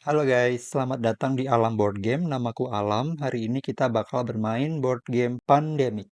Halo guys, selamat datang di Alam Board Game. Namaku Alam. Hari ini kita bakal bermain board game Pandemic.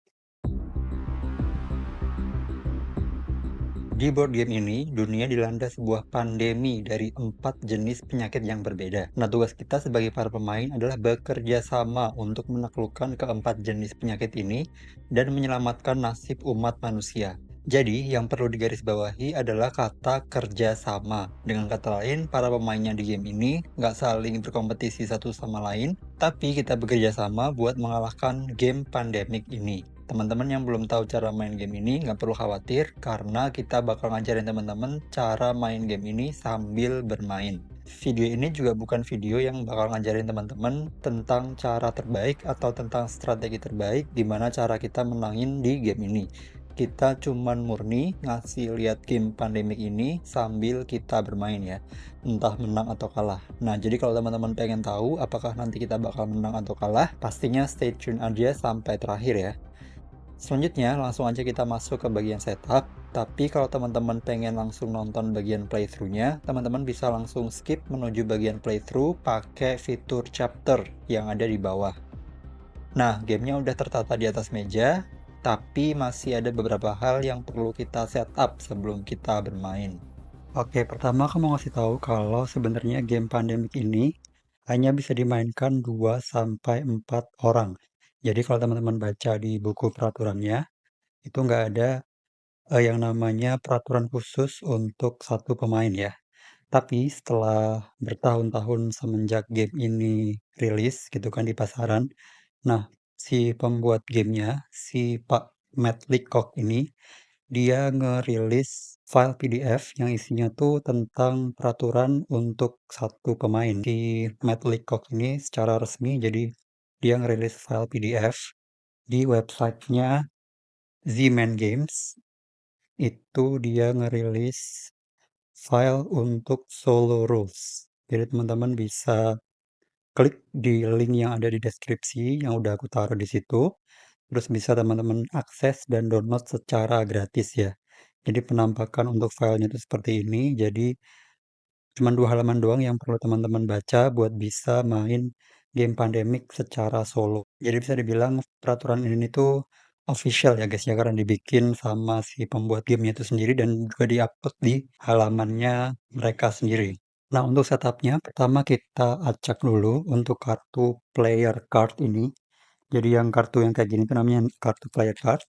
Di board game ini, dunia dilanda sebuah pandemi dari 4 jenis penyakit yang berbeda. Nah, tugas kita sebagai para pemain adalah bekerja sama untuk menaklukkan keempat jenis penyakit ini dan menyelamatkan nasib umat manusia. Jadi, yang perlu digarisbawahi adalah kata kerjasama. Dengan kata lain, para pemainnya di game ini nggak saling berkompetisi satu sama lain, tapi kita bekerja sama buat mengalahkan game pandemik ini. Teman-teman yang belum tahu cara main game ini nggak perlu khawatir karena kita bakal ngajarin teman-teman cara main game ini sambil bermain. Video ini juga bukan video yang bakal ngajarin teman-teman tentang cara terbaik atau tentang strategi terbaik gimana cara kita menangin di game ini. Kita cuman murni ngasih lihat game pandemik ini sambil kita bermain ya, entah menang atau kalah. Nah, jadi kalau teman-teman pengen tahu apakah nanti kita bakal menang atau kalah, pastinya stay tune aja sampai terakhir ya. Selanjutnya, langsung aja kita masuk ke bagian setup. Tapi kalau teman-teman pengen langsung nonton bagian playthrough-nya, teman-teman bisa langsung skip menuju bagian playthrough pakai fitur chapter yang ada di bawah. Nah, gamenya udah tertata di atas meja, tapi masih ada beberapa hal yang perlu kita setup sebelum kita bermain. Oke, pertama aku mau ngasih tahu kalau sebenarnya game Pandemic ini hanya bisa dimainkan 2 sampai 4 orang. Jadi kalau teman-teman baca di buku peraturannya, itu nggak ada yang namanya peraturan khusus untuk satu pemain ya. Tapi setelah bertahun-tahun semenjak game ini rilis gitu kan di pasaran, nah si pembuat gamenya, si Pak Matt Leacock ini, dia ngerilis file PDF yang isinya tuh tentang peraturan untuk satu pemain. Si Matt Leacock ini secara resmi jadi dia ngerilis file PDF di websitenya Z-Man Games. Itu dia ngerilis file untuk solo rules. Jadi teman-teman bisa klik di link yang ada di deskripsi yang udah aku taruh di situ. Terus bisa teman-teman akses dan download secara gratis ya. Jadi penampakan untuk filenya itu seperti ini. Jadi cuma 2 halaman doang yang perlu teman-teman baca buat bisa main game Pandemic secara solo. Jadi bisa dibilang peraturan ini tuh official ya guys ya, karena dibikin sama si pembuat gamenya itu sendiri dan juga diupload di halamannya mereka sendiri. Nah, untuk setupnya pertama kita acak dulu untuk kartu player card ini. Jadi yang kartu yang kayak gini tuh namanya kartu player card.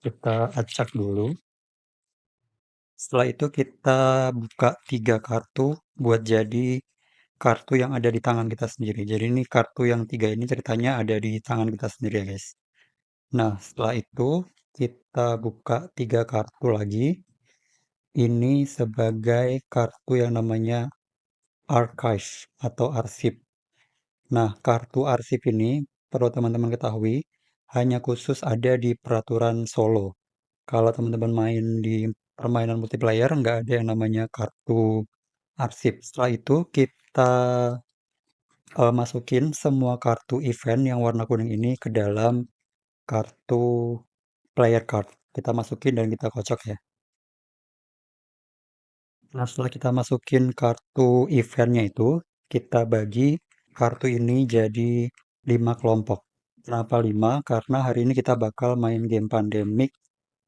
Kita acak dulu. Setelah itu kita buka 3 kartu buat jadi kartu yang ada di tangan kita sendiri. Jadi ini kartu yang 3 ini ceritanya ada di tangan kita sendiri ya guys. Nah, setelah itu kita buka 3 kartu lagi. Ini sebagai kartu yang namanya archive atau arsip. Nah, kartu arsip ini perlu teman-teman ketahui hanya khusus ada di peraturan solo. Kalau teman-teman main di permainan multiplayer nggak ada yang namanya kartu arsip. Setelah itu kita masukin semua kartu event yang warna kuning ini ke dalam kartu player card. Kita masukin dan kita kocok ya. Nah, setelah kita masukin kartu eventnya itu, kita bagi kartu ini jadi 5 kelompok. Kenapa 5? Karena hari ini kita bakal main game Pandemic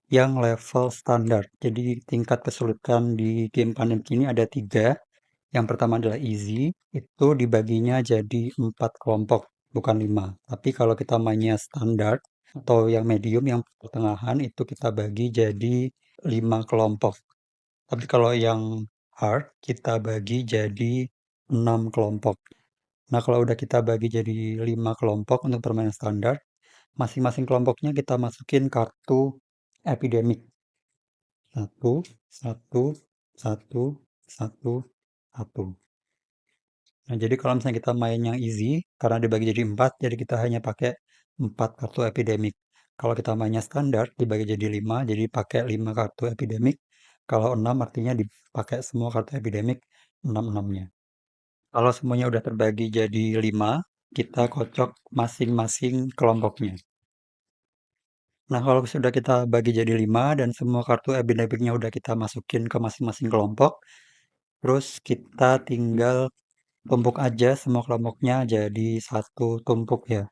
yang level standar. Jadi tingkat kesulitan di game Pandemic ini ada 3. Yang pertama adalah easy, itu dibaginya jadi 4 kelompok, bukan 5. Tapi kalau kita mainnya standar atau yang medium, yang pertengahan, itu kita bagi jadi 5 kelompok. Tapi kalau yang hard, kita bagi jadi 6 kelompok. Nah, kalau udah kita bagi jadi 5 kelompok untuk permainan standar, masing-masing kelompoknya kita masukin kartu epidemic. Satu, satu, satu, satu, satu. Nah, jadi kalau misalnya kita main yang easy, karena dibagi jadi 4, jadi kita hanya pakai 4 kartu epidemic. Kalau kita mainnya standar, dibagi jadi 5, jadi pakai 5 kartu epidemic. Kalau 6 artinya dipakai semua kartu epidemic 6-6-nya. Kalau semuanya udah terbagi jadi 5, kita kocok masing-masing kelompoknya. Nah, kalau sudah kita bagi jadi 5 dan semua kartu epidemicnya udah kita masukin ke masing-masing kelompok, terus kita tinggal tumpuk aja semua kelompoknya jadi satu tumpuk ya.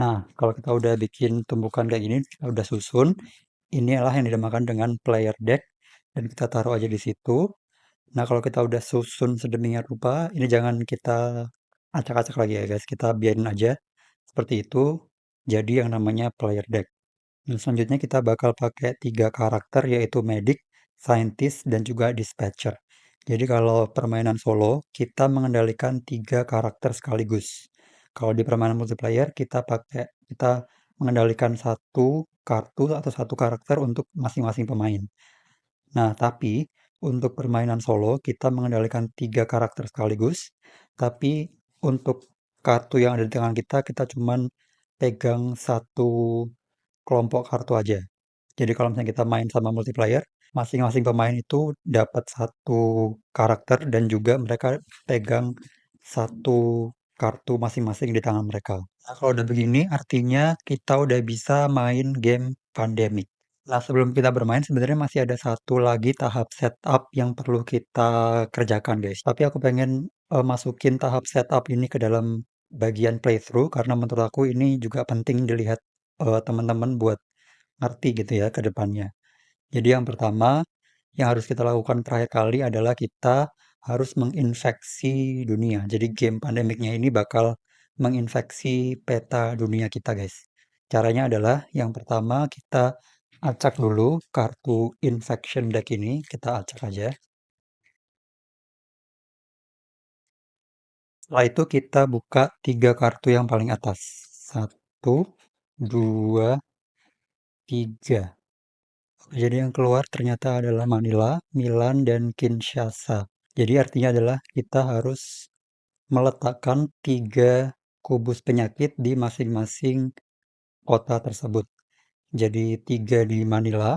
Nah, kalau kita udah bikin tumpukan kayak gini, kita udah susun, inilah yang dinamakan dengan player deck dan kita taruh aja di situ. Nah, kalau kita udah susun sedemikian rupa, ini jangan kita acak-acak lagi ya guys, kita biarin aja seperti itu. Jadi yang namanya player deck. Dan selanjutnya kita bakal pakai 3 karakter yaitu Medic, Scientist, dan juga Dispatcher. Jadi kalau permainan solo, kita mengendalikan 3 karakter sekaligus. Kalau di permainan multiplayer, kita mengendalikan satu kartu atau satu karakter untuk masing-masing pemain. Nah, tapi untuk permainan solo, kita mengendalikan 3 karakter sekaligus, tapi untuk kartu yang ada di tangan kita, kita cuman pegang satu kelompok kartu aja. Jadi kalau misalnya kita main sama multiplayer, masing-masing pemain itu dapat satu karakter dan juga mereka pegang satu kartu masing-masing di tangan mereka. Nah, kalau udah begini artinya kita udah bisa main game Pandemic. Nah, sebelum kita bermain sebenarnya masih ada satu lagi tahap setup yang perlu kita kerjakan, guys. Tapi aku pengen masukin tahap setup ini ke dalam bagian playthrough karena menurut aku ini juga penting dilihat teman-teman buat ngerti gitu ya ke depannya. Jadi yang pertama yang harus kita lakukan terakhir kali adalah kita harus menginfeksi dunia. Jadi game pandemiknya ini bakal menginfeksi peta dunia kita, guys. Caranya adalah yang pertama kita acak dulu kartu infection deck ini, kita acak aja. Setelah itu kita buka 3 kartu yang paling atas. Satu, dua, tiga. Jadi yang keluar ternyata adalah Manila, Milan, dan Kinshasa. Jadi artinya adalah kita harus meletakkan 3 kubus penyakit di masing-masing kota tersebut. Jadi 3 di Manila,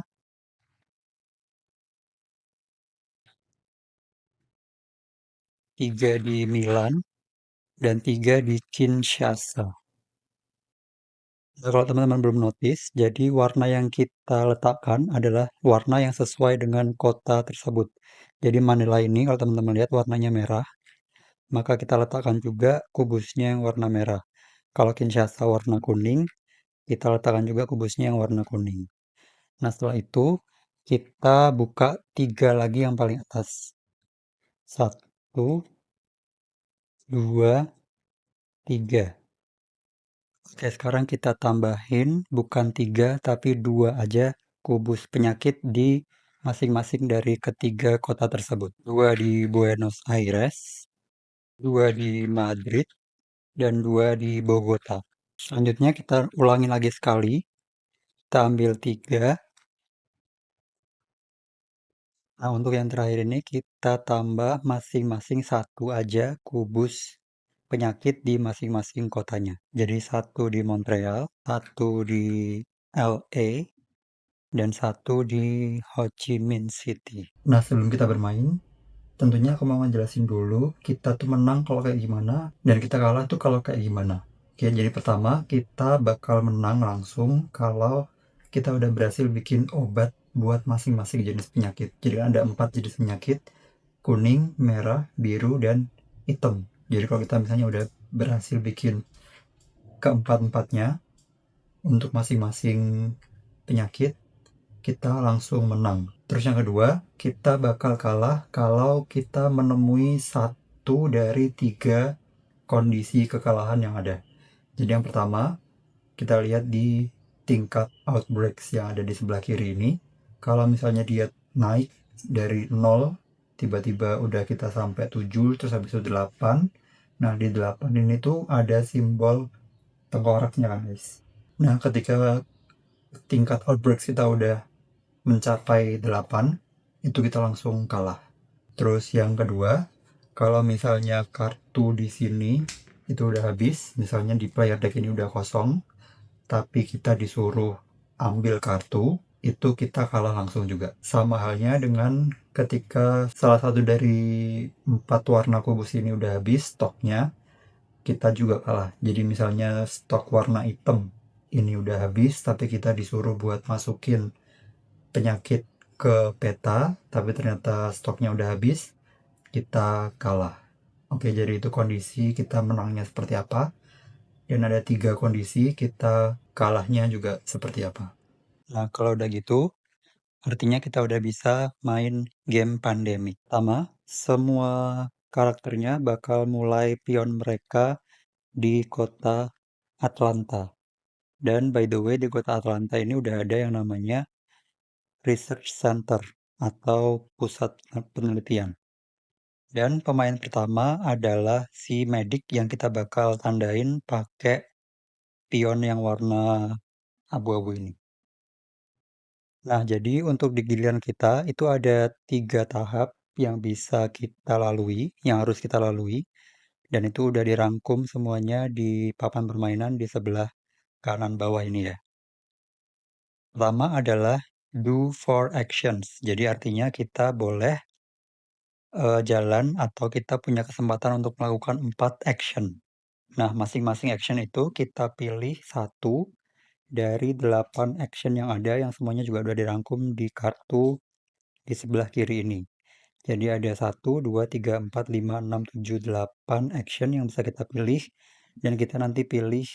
3 di Milan, dan 3 di Kinshasa. Nah, kalau teman-teman belum notice, jadi warna yang kita letakkan adalah warna yang sesuai dengan kota tersebut. Jadi Manila ini kalau teman-teman lihat warnanya merah, maka kita letakkan juga kubusnya yang warna merah. Kalau Kinshasa warna kuning, kita letakkan juga kubusnya yang warna kuning. Nah, setelah itu kita buka 3 lagi yang paling atas. Satu, dua, tiga. Oke, sekarang kita tambahin bukan 3 tapi 2 aja kubus penyakit di masing-masing dari ketiga kota tersebut. 2 di Buenos Aires, 2 di Madrid, dan 2 di Bogota. Selanjutnya kita ulangi lagi sekali. Kita ambil 3. Nah, untuk yang terakhir ini kita tambah masing-masing satu aja kubus penyakit di masing-masing kotanya. Jadi satu di Montreal, satu di LA, dan satu di Ho Chi Minh City. Nah, sebelum kita bermain, tentunya aku mau ngejelasin dulu kita tuh menang kalau kayak gimana dan kita kalah tuh kalau kayak gimana. Oke, jadi pertama kita bakal menang langsung kalau kita udah berhasil bikin obat buat masing-masing jenis penyakit. Jadi ada 4 jenis penyakit, kuning, merah, biru, dan hitam. Jadi kalau kita misalnya udah berhasil bikin keempat-empatnya untuk masing-masing penyakit, kita langsung menang. Terus yang kedua, kita bakal kalah kalau kita menemui satu dari 3 kondisi kekalahan yang ada. Jadi yang pertama, kita lihat di tingkat outbreaks yang ada di sebelah kiri ini. Kalau misalnya dia naik dari 0, tiba-tiba udah kita sampai 7, terus habis itu 8. Nah, di 8 ini tuh ada simbol tengkoraknya kan guys. Nah, ketika tingkat outbreaks kita udah mencapai 8, itu kita langsung kalah. Terus yang kedua, kalau misalnya kartu di sini itu udah habis, misalnya di player deck ini udah kosong, tapi kita disuruh ambil kartu, itu kita kalah langsung juga. Sama halnya dengan ketika salah satu dari 4 warna kubus ini udah habis stoknya, kita juga kalah. Jadi misalnya stok warna hitam ini udah habis, tapi kita disuruh buat masukin penyakit ke peta, tapi ternyata stoknya udah habis, kita kalah. Oke, jadi itu kondisi kita menangnya seperti apa, dan ada 3 kondisi kita kalahnya juga seperti apa. Nah, kalau udah gitu, artinya kita udah bisa main game pandemi. Pertama, semua karakternya bakal mulai pion mereka di kota Atlanta. Dan by the way, di kota Atlanta ini udah ada yang namanya Research Center atau pusat penelitian. Dan pemain pertama adalah si Medic yang kita bakal tandain pakai pion yang warna abu-abu ini. Nah, jadi untuk di giliran kita itu ada 3 tahap yang bisa kita lalui, yang harus kita lalui, dan itu udah dirangkum semuanya di papan permainan di sebelah kanan bawah ini ya. Pertama adalah do for actions. Jadi artinya kita boleh jalan atau kita punya kesempatan untuk melakukan 4 action. Nah, masing-masing action itu kita pilih satu dari 8 action yang ada yang semuanya juga udah dirangkum di kartu di sebelah kiri ini. Jadi ada 1, 2, 3, 4, 5, 6, 7, 8 action yang bisa kita pilih dan kita nanti pilih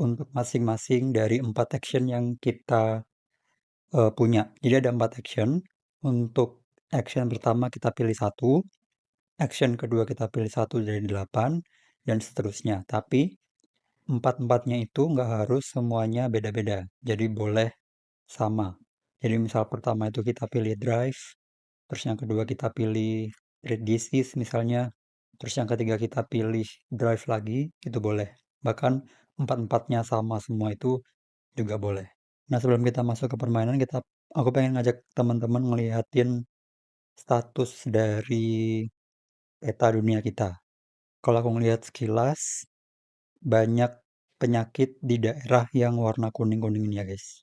untuk masing-masing dari 4 action yang kita punya. Jadi ada 4 action. Untuk action pertama kita pilih satu, action kedua kita pilih satu dari 8 dan seterusnya. Tapi empat-empatnya itu nggak harus semuanya beda-beda. Jadi boleh sama. Jadi misal pertama itu kita pilih drive, terus yang kedua kita pilih treat disease misalnya, terus yang ketiga kita pilih drive lagi, itu boleh. Bahkan empat-empatnya sama semua itu juga boleh. Nah, sebelum kita masuk ke permainan, aku pengen ngajak teman-teman ngeliatin status dari peta dunia kita. Kalau aku ngelihat sekilas, banyak penyakit di daerah yang warna kuning-kuning ini ya guys.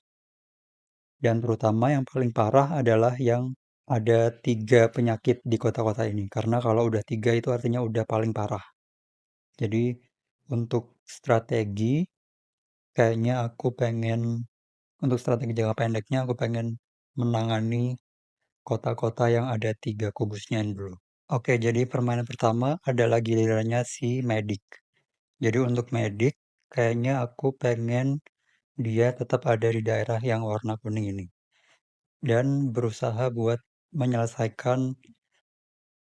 Dan terutama yang paling parah adalah yang ada 3 penyakit di kota-kota ini. Karena kalau udah 3 itu artinya udah paling parah. Jadi untuk strategi, kayaknya untuk strategi jangka pendeknya aku pengen menangani kota-kota yang ada 3 kubusnya ini dulu. Oke, jadi permainan pertama adalah gilirannya si Medic. Jadi untuk Medic, kayaknya aku pengen dia tetap ada di daerah yang warna kuning ini. Dan berusaha buat menyelesaikan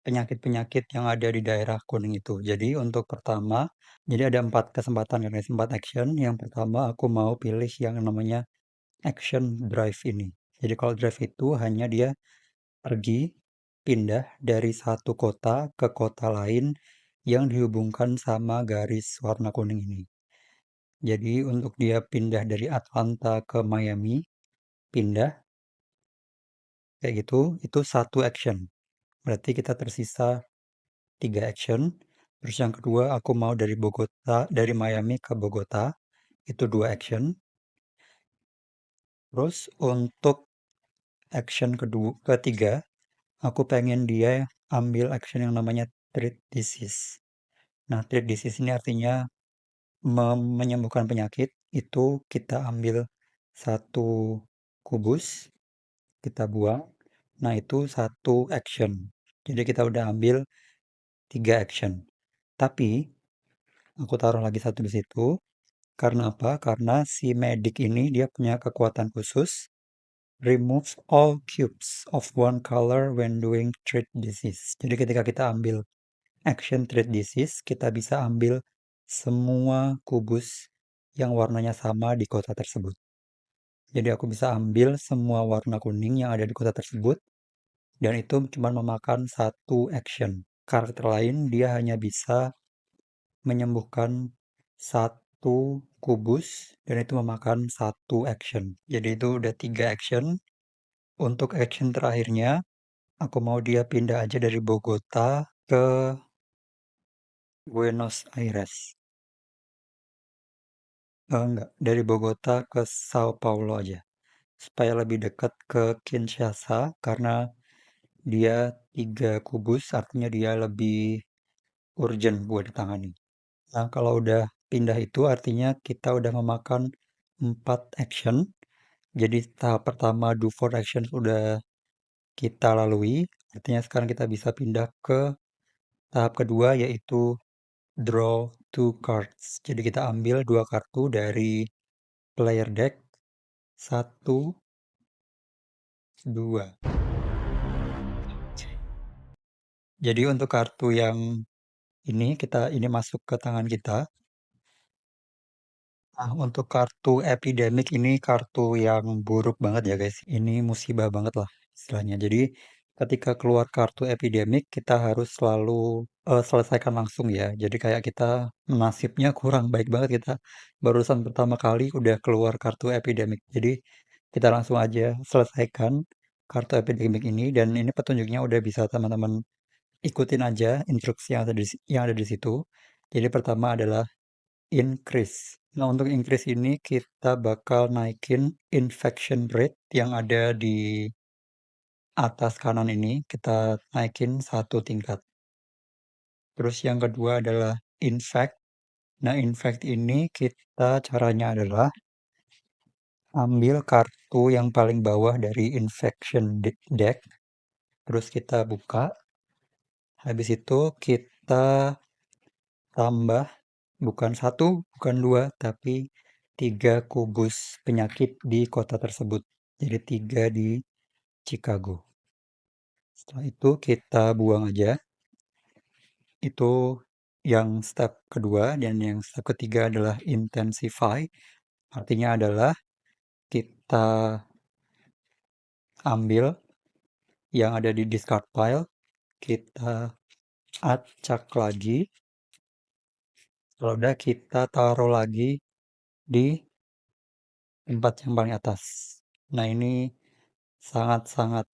penyakit-penyakit yang ada di daerah kuning itu. Jadi untuk pertama, jadi ada 4 kesempatan kan guys, 4 action. Yang pertama aku mau pilih yang namanya action drive ini. Jadi kalau drive itu hanya dia pergi, pindah dari satu kota ke kota lain yang dihubungkan sama garis warna kuning ini. Jadi untuk dia pindah dari Atlanta ke Miami, pindah kayak gitu, itu satu action. Berarti kita tersisa 3 action. Terus yang kedua aku mau dari Miami ke Bogota, itu 2 action. Terus untuk action ketiga, aku pengen dia ambil action yang namanya treat disease. Nah, treat disease ini artinya menyembuhkan penyakit. Itu kita ambil satu kubus, kita buang. Nah, itu satu action. Jadi kita udah ambil 3 action. Tapi aku taruh lagi satu di situ. Karena apa? Karena si Medic ini dia punya kekuatan khusus. Remove all cubes of one color when doing treat disease. Jadi ketika kita ambil action treat disease, kita bisa ambil semua kubus yang warnanya sama di kota tersebut. Jadi aku bisa ambil semua warna kuning yang ada di kota tersebut, dan itu cuma memakan satu action. Karakter lain dia hanya bisa menyembuhkan satu kubus, dan itu memakan satu action. Jadi itu udah 3 action. Untuk action terakhirnya, aku mau dia pindah aja dari Bogota ke Buenos Aires. Enggak, dari Bogota ke Sao Paulo aja. Supaya lebih dekat ke Kinshasa karena dia 3 kubus artinya dia lebih urgent buat ditangani. Nah, kalau udah pindah itu artinya kita udah memakan 4 action. Jadi tahap pertama do for action udah kita lalui. Artinya sekarang kita bisa pindah ke Tahap kedua yaitu draw two cards. Jadi kita ambil dua kartu dari player deck. Satu, dua. Jadi untuk kartu yang ini masuk ke tangan kita. Nah, untuk kartu epidemic ini kartu yang buruk banget ya guys. Ini musibah banget lah istilahnya. Jadi ketika keluar kartu epidemic kita harus selalu selesaikan langsung ya. Jadi kayak kita nasibnya kurang baik banget, kita barusan pertama kali udah keluar kartu epidemic. Jadi kita langsung aja selesaikan kartu epidemic ini, dan ini petunjuknya udah bisa teman-teman ikutin aja instruksi yang ada di situ. Jadi pertama adalah increase. Nah, untuk increase ini kita bakal naikin infection rate yang ada di atas kanan ini, kita naikin satu tingkat. Terus yang kedua adalah infect. Nah, infect ini kita caranya adalah ambil kartu yang paling bawah dari infection deck, terus kita buka. Habis itu kita tambah bukan satu, bukan dua, tapi tiga kubus penyakit di kota tersebut. Jadi tiga di Chicago. Setelah itu kita buang aja. Itu yang step kedua, dan yang step ketiga adalah intensify. Artinya adalah kita ambil yang ada di discard pile, kita acak lagi. Kalau udah kita taruh lagi di tempat yang paling atas. Nah, ini sangat-sangat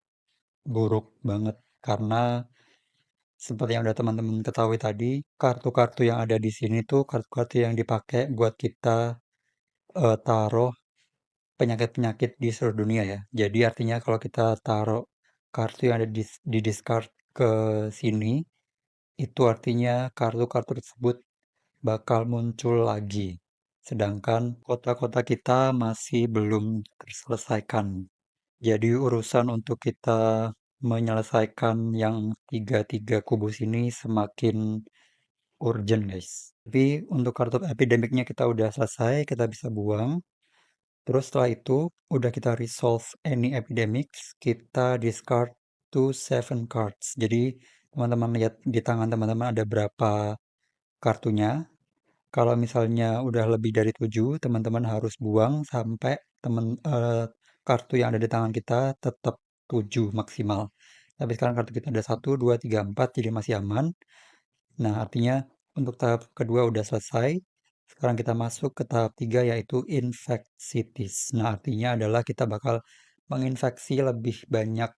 buruk banget karena seperti yang udah teman-teman ketahui tadi, kartu-kartu yang ada di sini tuh kartu-kartu yang dipakai buat kita taruh penyakit-penyakit di seluruh dunia ya. Jadi artinya kalau kita taruh kartu yang ada di discard ke sini, itu artinya kartu-kartu tersebut bakal muncul lagi. Sedangkan kota-kota kita masih belum terselesaikan. Jadi urusan untuk kita menyelesaikan yang tiga-tiga kubus ini semakin urgent guys. Tapi untuk kartu epidemiknya kita udah selesai, kita bisa buang. Terus setelah itu, udah kita resolve any epidemics, kita discard to 7 cards. Jadi teman-teman lihat di tangan teman-teman ada berapa kartunya. Kalau misalnya udah lebih dari 7, teman-teman harus buang sampai kartu yang ada di tangan kita tetap 7 maksimal. Tapi sekarang kartu kita ada 1, 2, 3, 4, jadi masih aman. Nah, artinya untuk tahap kedua udah selesai. Sekarang kita masuk ke tahap 3 yaitu infect cities. Nah, artinya adalah kita bakal menginfeksi lebih banyak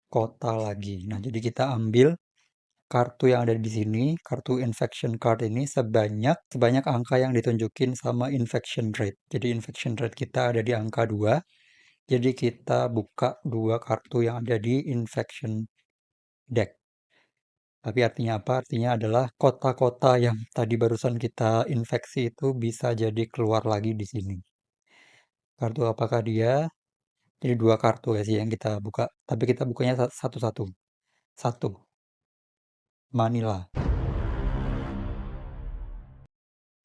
kota lagi. Nah, jadi kita ambil kartu yang ada di sini, kartu infection card ini sebanyak sebanyak angka yang ditunjukin sama infection rate. Jadi infection rate kita ada di angka 2. Jadi kita buka dua kartu yang ada di infection deck. Tapi artinya apa? Artinya adalah kota-kota yang tadi barusan kita infeksi itu bisa jadi keluar lagi di sini. Kartu apakah dia? Jadi dua kartu ya sih yang kita buka. Tapi kita bukanya satu-satu. Satu, Manila.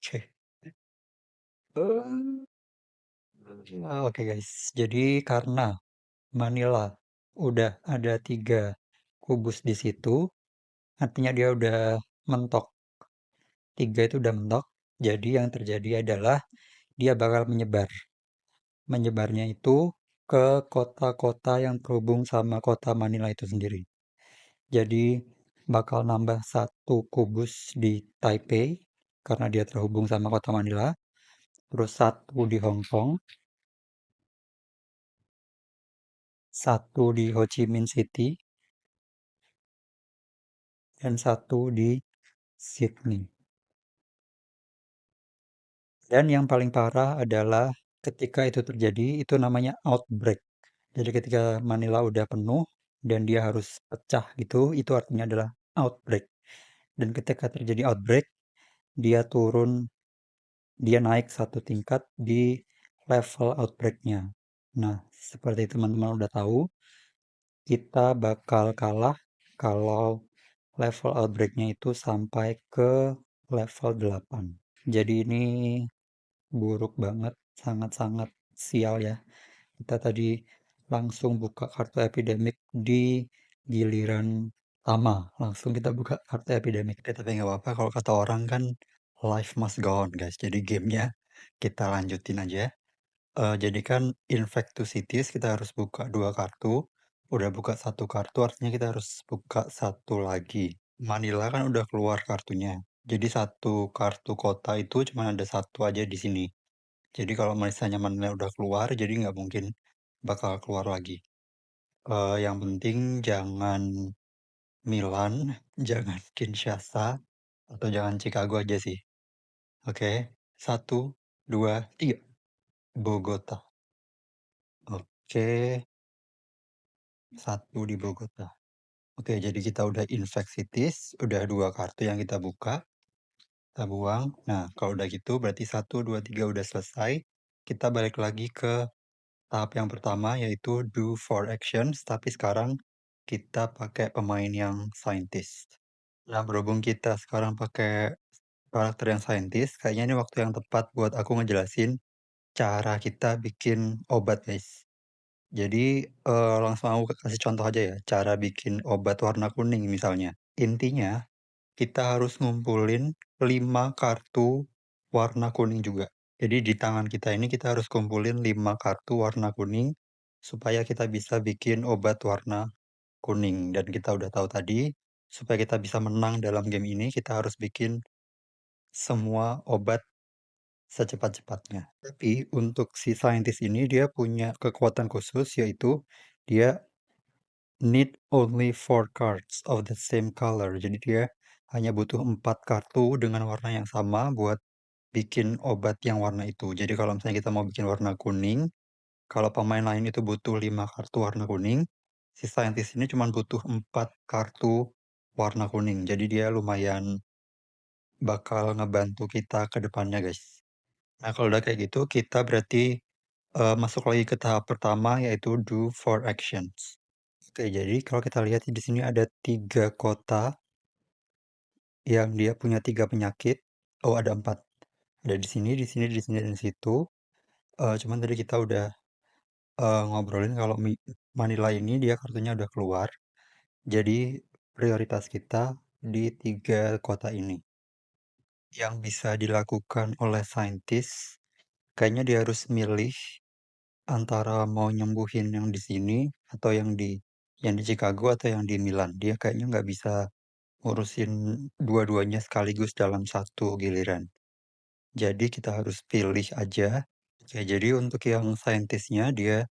Oke. Oke guys, jadi karena Manila udah ada tiga kubus di situ, artinya dia udah mentok. Tiga itu udah mentok, jadi yang terjadi adalah dia bakal menyebar. Menyebarnya itu ke kota-kota yang terhubung sama kota Manila itu sendiri. Jadi bakal nambah satu kubus di Taipei karena dia terhubung sama kota Manila, terus satu di Hong Kong, satu di Ho Chi Minh City, dan satu di Sydney. Dan yang paling parah adalah ketika itu terjadi, itu namanya outbreak. Jadi ketika Manila udah penuh dan dia harus pecah gitu, itu artinya adalah outbreak. Dan ketika terjadi outbreak, dia turun, dia naik satu tingkat di level outbreak-nya. Nah, seperti teman-teman udah tahu, kita bakal kalah kalau level outbreak-nya itu sampai ke level 8. Jadi ini buruk banget, sangat-sangat sial ya. Kita tadi langsung buka kartu epidemik di giliran pertama, langsung kita buka kartu epidemik. Tapi nggak apa-apa kalau kata orang kan life must go on guys. Jadi gamenya kita lanjutin aja. Jadi kan Infectuosities kita harus buka 2 kartu, udah buka satu kartu artinya kita harus buka satu lagi. Manila kan udah keluar kartunya, jadi satu kartu kota itu cuma ada satu aja di sini. Jadi kalau misalnya Manila udah keluar, jadi nggak mungkin bakal keluar lagi. Yang penting jangan Milan, jangan Kinshasa, atau jangan Chicago aja sih. Oke, 1, 2, 3, Bogota. Oke. Satu di Bogota. Oke, jadi kita udah Infectious, udah 2 kartu yang kita buka, kita buang. Nah, kalau udah gitu berarti 1, 2, 3 udah selesai. Kita balik lagi ke tahap yang pertama yaitu do 4 actions, tapi sekarang kita pakai pemain yang scientist. Nah, berhubung kita sekarang pakai karakter yang scientist, kayaknya ini waktu yang tepat buat aku ngejelasin cara kita bikin obat, guys. Jadi, langsung aku kasih contoh aja ya, cara bikin obat warna kuning misalnya. Intinya, kita harus ngumpulin 5 kartu warna kuning juga. Jadi di tangan kita ini kita harus kumpulin 5 kartu warna kuning, supaya kita bisa bikin obat warna kuning. Dan kita udah tahu tadi, supaya kita bisa menang dalam game ini, kita harus bikin semua obat secepat-cepatnya. Tapi untuk si saintis ini dia punya kekuatan khusus, yaitu dia need only 4 cards of the same color. Jadi dia hanya butuh 4 kartu dengan warna yang sama buat bikin obat yang warna itu. Jadi kalau misalnya kita mau bikin warna kuning, kalau pemain lain itu butuh 5 kartu warna kuning, si saintis ini cuma butuh 4 kartu warna kuning. Jadi dia lumayan bakal ngebantu kita ke depannya, guys. Nah, kalau udah kayak gitu, kita berarti masuk lagi ke tahap pertama, yaitu do 4 actions. Oke, jadi kalau kita lihat di sini ada 3 kota yang dia punya 3 penyakit. Oh, ada 4. Ada di sini, di sini, di sini, dan di situ. Cuman tadi kita udah ngobrolin kalau Manila ini dia kartunya udah keluar. Jadi prioritas kita di 3 kota ini. Yang bisa dilakukan oleh saintis, kayaknya dia harus milih antara mau nyembuhin yang di sini atau yang di Chicago atau yang di Milan. Dia kayaknya nggak bisa ngurusin dua-duanya sekaligus dalam satu giliran. Jadi kita harus pilih aja. Oke, jadi untuk yang saintisnya dia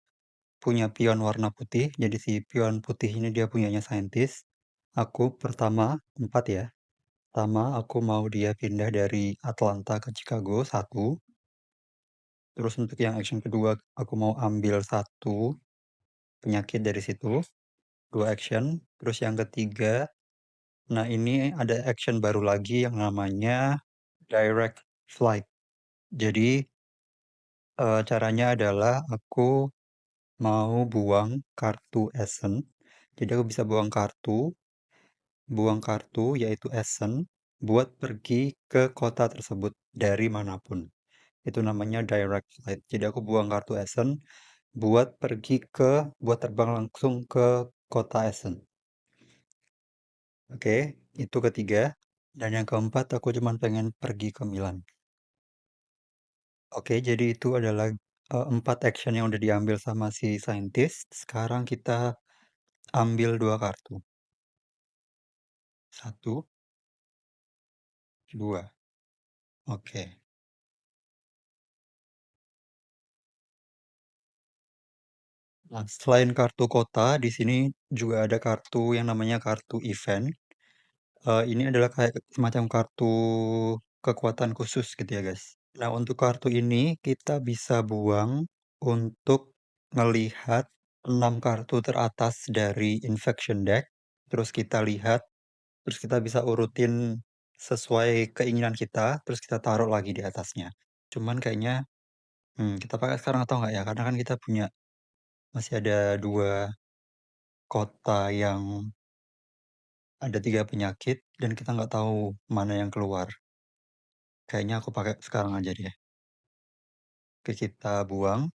punya pion warna putih. Jadi si pion putih ini dia punyanya saintis. Aku pertama 4 ya. Pertama aku mau dia pindah dari Atlanta ke Chicago 1. Terus untuk yang action kedua aku mau ambil satu penyakit dari situ. 2 action. Terus yang ketiga, nah ini ada action baru lagi yang namanya direct flight. Jadi, caranya adalah aku mau buang kartu Essence. Jadi aku bisa buang kartu yaitu Essence buat pergi ke kota tersebut dari manapun. Itu namanya direct flight. Jadi aku buang kartu Essence buat terbang langsung ke kota Essence. Oke, itu ketiga. Dan yang keempat aku cuman pengen pergi ke Milan. Oke, jadi itu adalah 4 action yang udah diambil sama si scientist. Sekarang kita ambil 2 kartu. 1, 2. Oke. Nah, selain kartu kota, di sini juga ada kartu yang namanya kartu event. Ini adalah kayak semacam kartu kekuatan khusus gitu ya, guys. Nah, untuk kartu ini kita bisa buang untuk ngelihat 6 kartu teratas dari infection deck. Terus kita lihat, terus kita bisa urutin sesuai keinginan kita, terus kita taruh lagi di atasnya. Cuman kayaknya, kita pakai sekarang atau enggak ya? Karena kan kita masih ada 2 kota yang Ada 3 penyakit dan kita nggak tahu mana yang keluar. Kayaknya aku pakai sekarang aja deh. Oke, kita buang,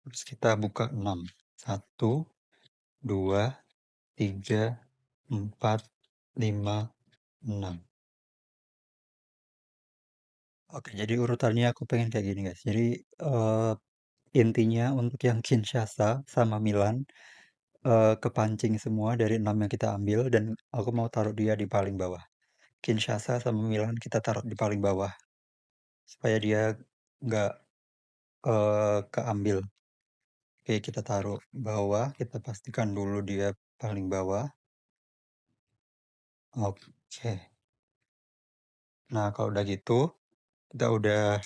terus kita buka 6. 1, 2, 3, 4, 5, 6. Oke, jadi urutannya aku pengen kayak gini, guys. Jadi, intinya untuk yang Kinshasa sama Milan, kepancing semua dari 6 yang kita ambil dan aku mau taruh dia di paling bawah. Kinshasa sama Milan kita taruh di paling bawah, supaya dia nggak, keambil. Oke, kita taruh bawah, kita pastikan dulu dia paling bawah. Oke. Nah, kalau udah gitu, kita udah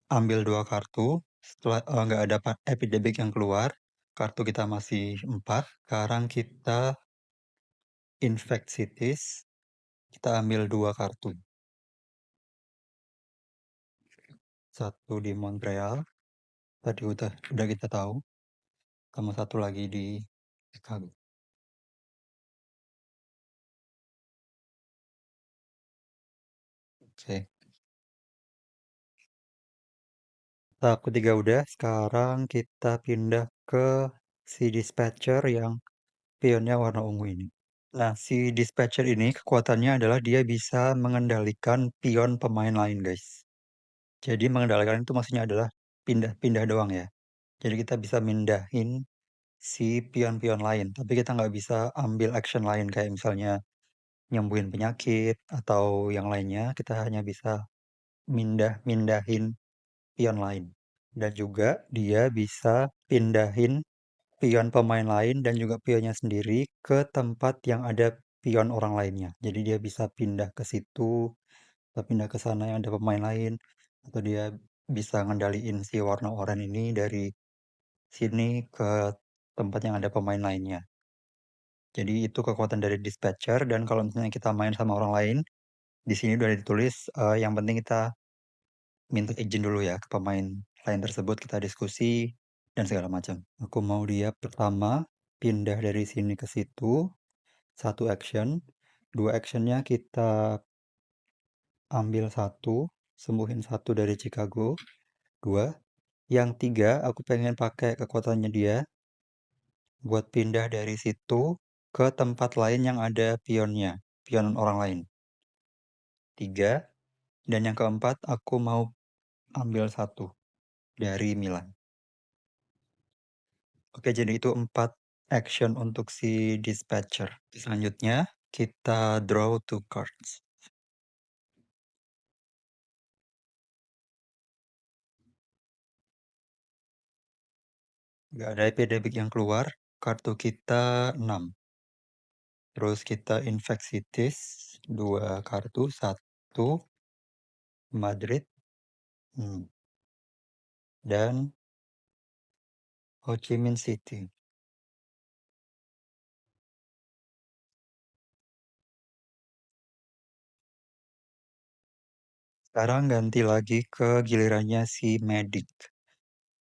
ambil 2 kartu, setelah nggak ada epidemic yang keluar, kartu kita masih 4. Sekarang kita infectious, kita ambil 2 kartu, satu di Montreal, tadi udah kita tahu, sama satu lagi di Chicago. Oke. Tahap ketiga udah, sekarang kita pindah ke si dispatcher yang pionnya warna ungu ini. Nah, si dispatcher ini kekuatannya adalah dia bisa mengendalikan pion pemain lain, guys. Jadi mengendalikan itu maksudnya adalah pindah-pindah doang ya. Jadi kita bisa mindahin si pion-pion lain, tapi kita nggak bisa ambil action lain kayak misalnya nyembuhin penyakit atau yang lainnya, kita hanya bisa mindahin pion lain. Dan juga dia bisa pindahin pion pemain lain dan juga pionnya sendiri ke tempat yang ada pion orang lainnya. Jadi dia bisa pindah ke situ, atau pindah ke sana yang ada pemain lain, atau dia bisa ngendaliin si warna oranye ini dari sini ke tempat yang ada pemain lainnya. Jadi itu kekuatan dari dispatcher dan kalau misalnya kita main sama orang lain, di sini udah ditulis, yang penting kita minta izin dulu ya ke pemain lain tersebut, kita diskusi dan segala macam. Aku mau dia pertama pindah dari sini ke situ, 1 action, 2 actionnya kita ambil 1, sembuhin 1 dari Chicago, 2, yang 3 aku pengen pakai kekuatannya dia buat pindah dari situ ke tempat lain yang ada pionnya, pion orang lain. 3, dan yang keempat aku mau ambil 1 dari Milan. Oke, jadi itu 4 action untuk si dispatcher. Selanjutnya kita draw 2 cards. Nggak ada epidemic yang keluar, kartu kita 6. Terus kita infectious 2 kartu, 1 Madrid, dan Ho Chi Minh City. Sekarang ganti lagi ke gilirannya si Medic.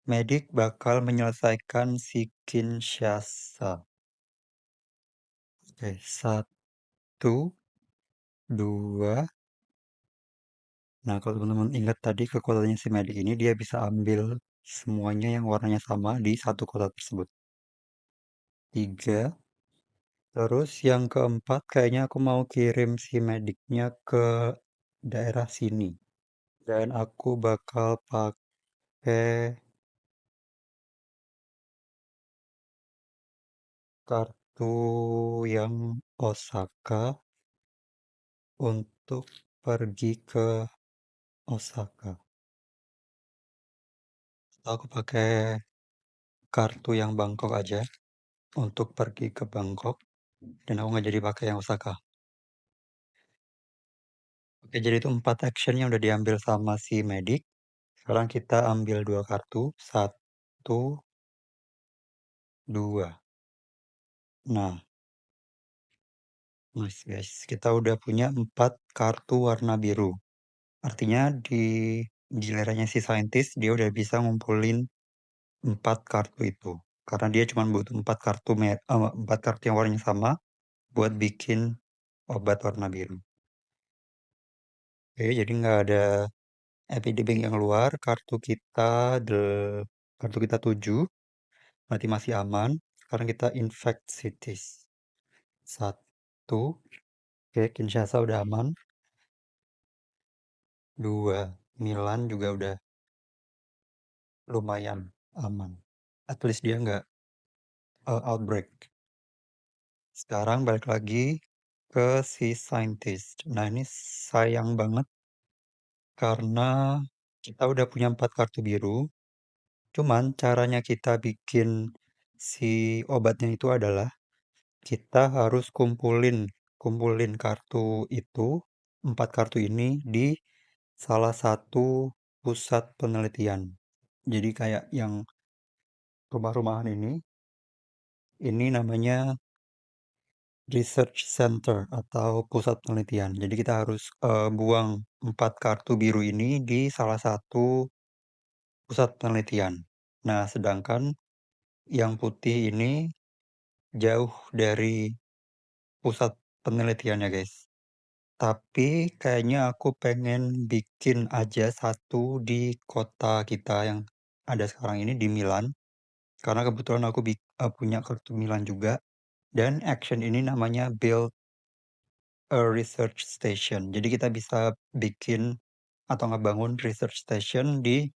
Medic bakal menyelesaikan si Kinshasa. Oke, 1, 2. Nah, kalau teman-teman ingat tadi kekuatannya si Medic ini, dia bisa ambil semuanya yang warnanya sama di satu kotak tersebut. 3. Terus yang keempat, kayaknya aku mau kirim si Medicnya ke daerah sini. Dan aku bakal pakai kartu yang Osaka untuk pergi ke Osaka. Aku pakai kartu yang Bangkok aja untuk pergi ke Bangkok. Dan aku nggak jadi pakai yang Osaka. Oke, jadi itu 4 action yang udah diambil sama si Medic. Sekarang kita ambil 2 kartu. 1, 2. Nah, nice guys. Kita udah punya 4 kartu warna biru. Artinya di gilirannya si Scientist, dia udah bisa ngumpulin 4 kartu itu. Karena dia cuma butuh 4 kartu 4 kartu yang warnanya sama buat bikin obat warna biru. Oke, jadi nggak ada epidemi yang keluar, kartu kita 7, berarti masih aman. Sekarang kita infect cities. Satu, oke, Kinshasa udah aman. Dua, Milan juga udah lumayan aman. At least dia nggak outbreak. Sekarang balik lagi ke si scientist. Nah, ini sayang banget karena kita udah punya 4 kartu biru. Cuman caranya kita bikin si obatnya itu adalah kita harus kumpulin kartu itu, 4 kartu ini di salah satu pusat penelitian. Jadi kayak yang rumah-rumahan ini namanya research center atau pusat penelitian. Jadi kita harus buang 4 kartu biru ini di salah satu pusat penelitian. Nah, sedangkan yang putih ini jauh dari pusat penelitiannya, guys. Tapi kayaknya aku pengen bikin aja satu di kota kita yang ada sekarang ini di Milan. Karena kebetulan aku punya kartu Milan juga. Dan action ini namanya Build a Research Station. Jadi kita bisa bikin atau ngebangun research station di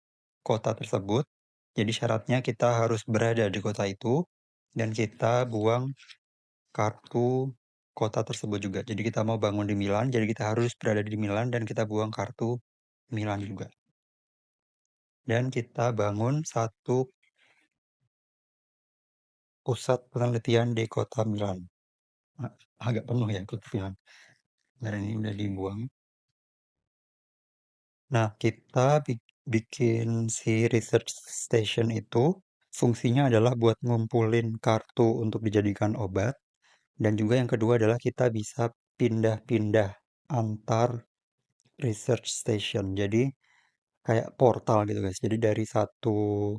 kota tersebut. Jadi syaratnya kita harus berada di kota itu dan kita buang kartu kota tersebut juga. Jadi kita mau bangun di Milan, jadi kita harus berada di Milan dan kita buang kartu Milan juga. Dan kita bangun satu pusat penelitian di kota Milan. Agak penuh ya kota Milan. Dan ini udah dibuang. Nah, kita bikin si research station itu fungsinya adalah buat ngumpulin kartu untuk dijadikan obat. Dan juga yang kedua adalah kita bisa pindah-pindah antar research station. Jadi kayak portal gitu guys. Jadi dari satu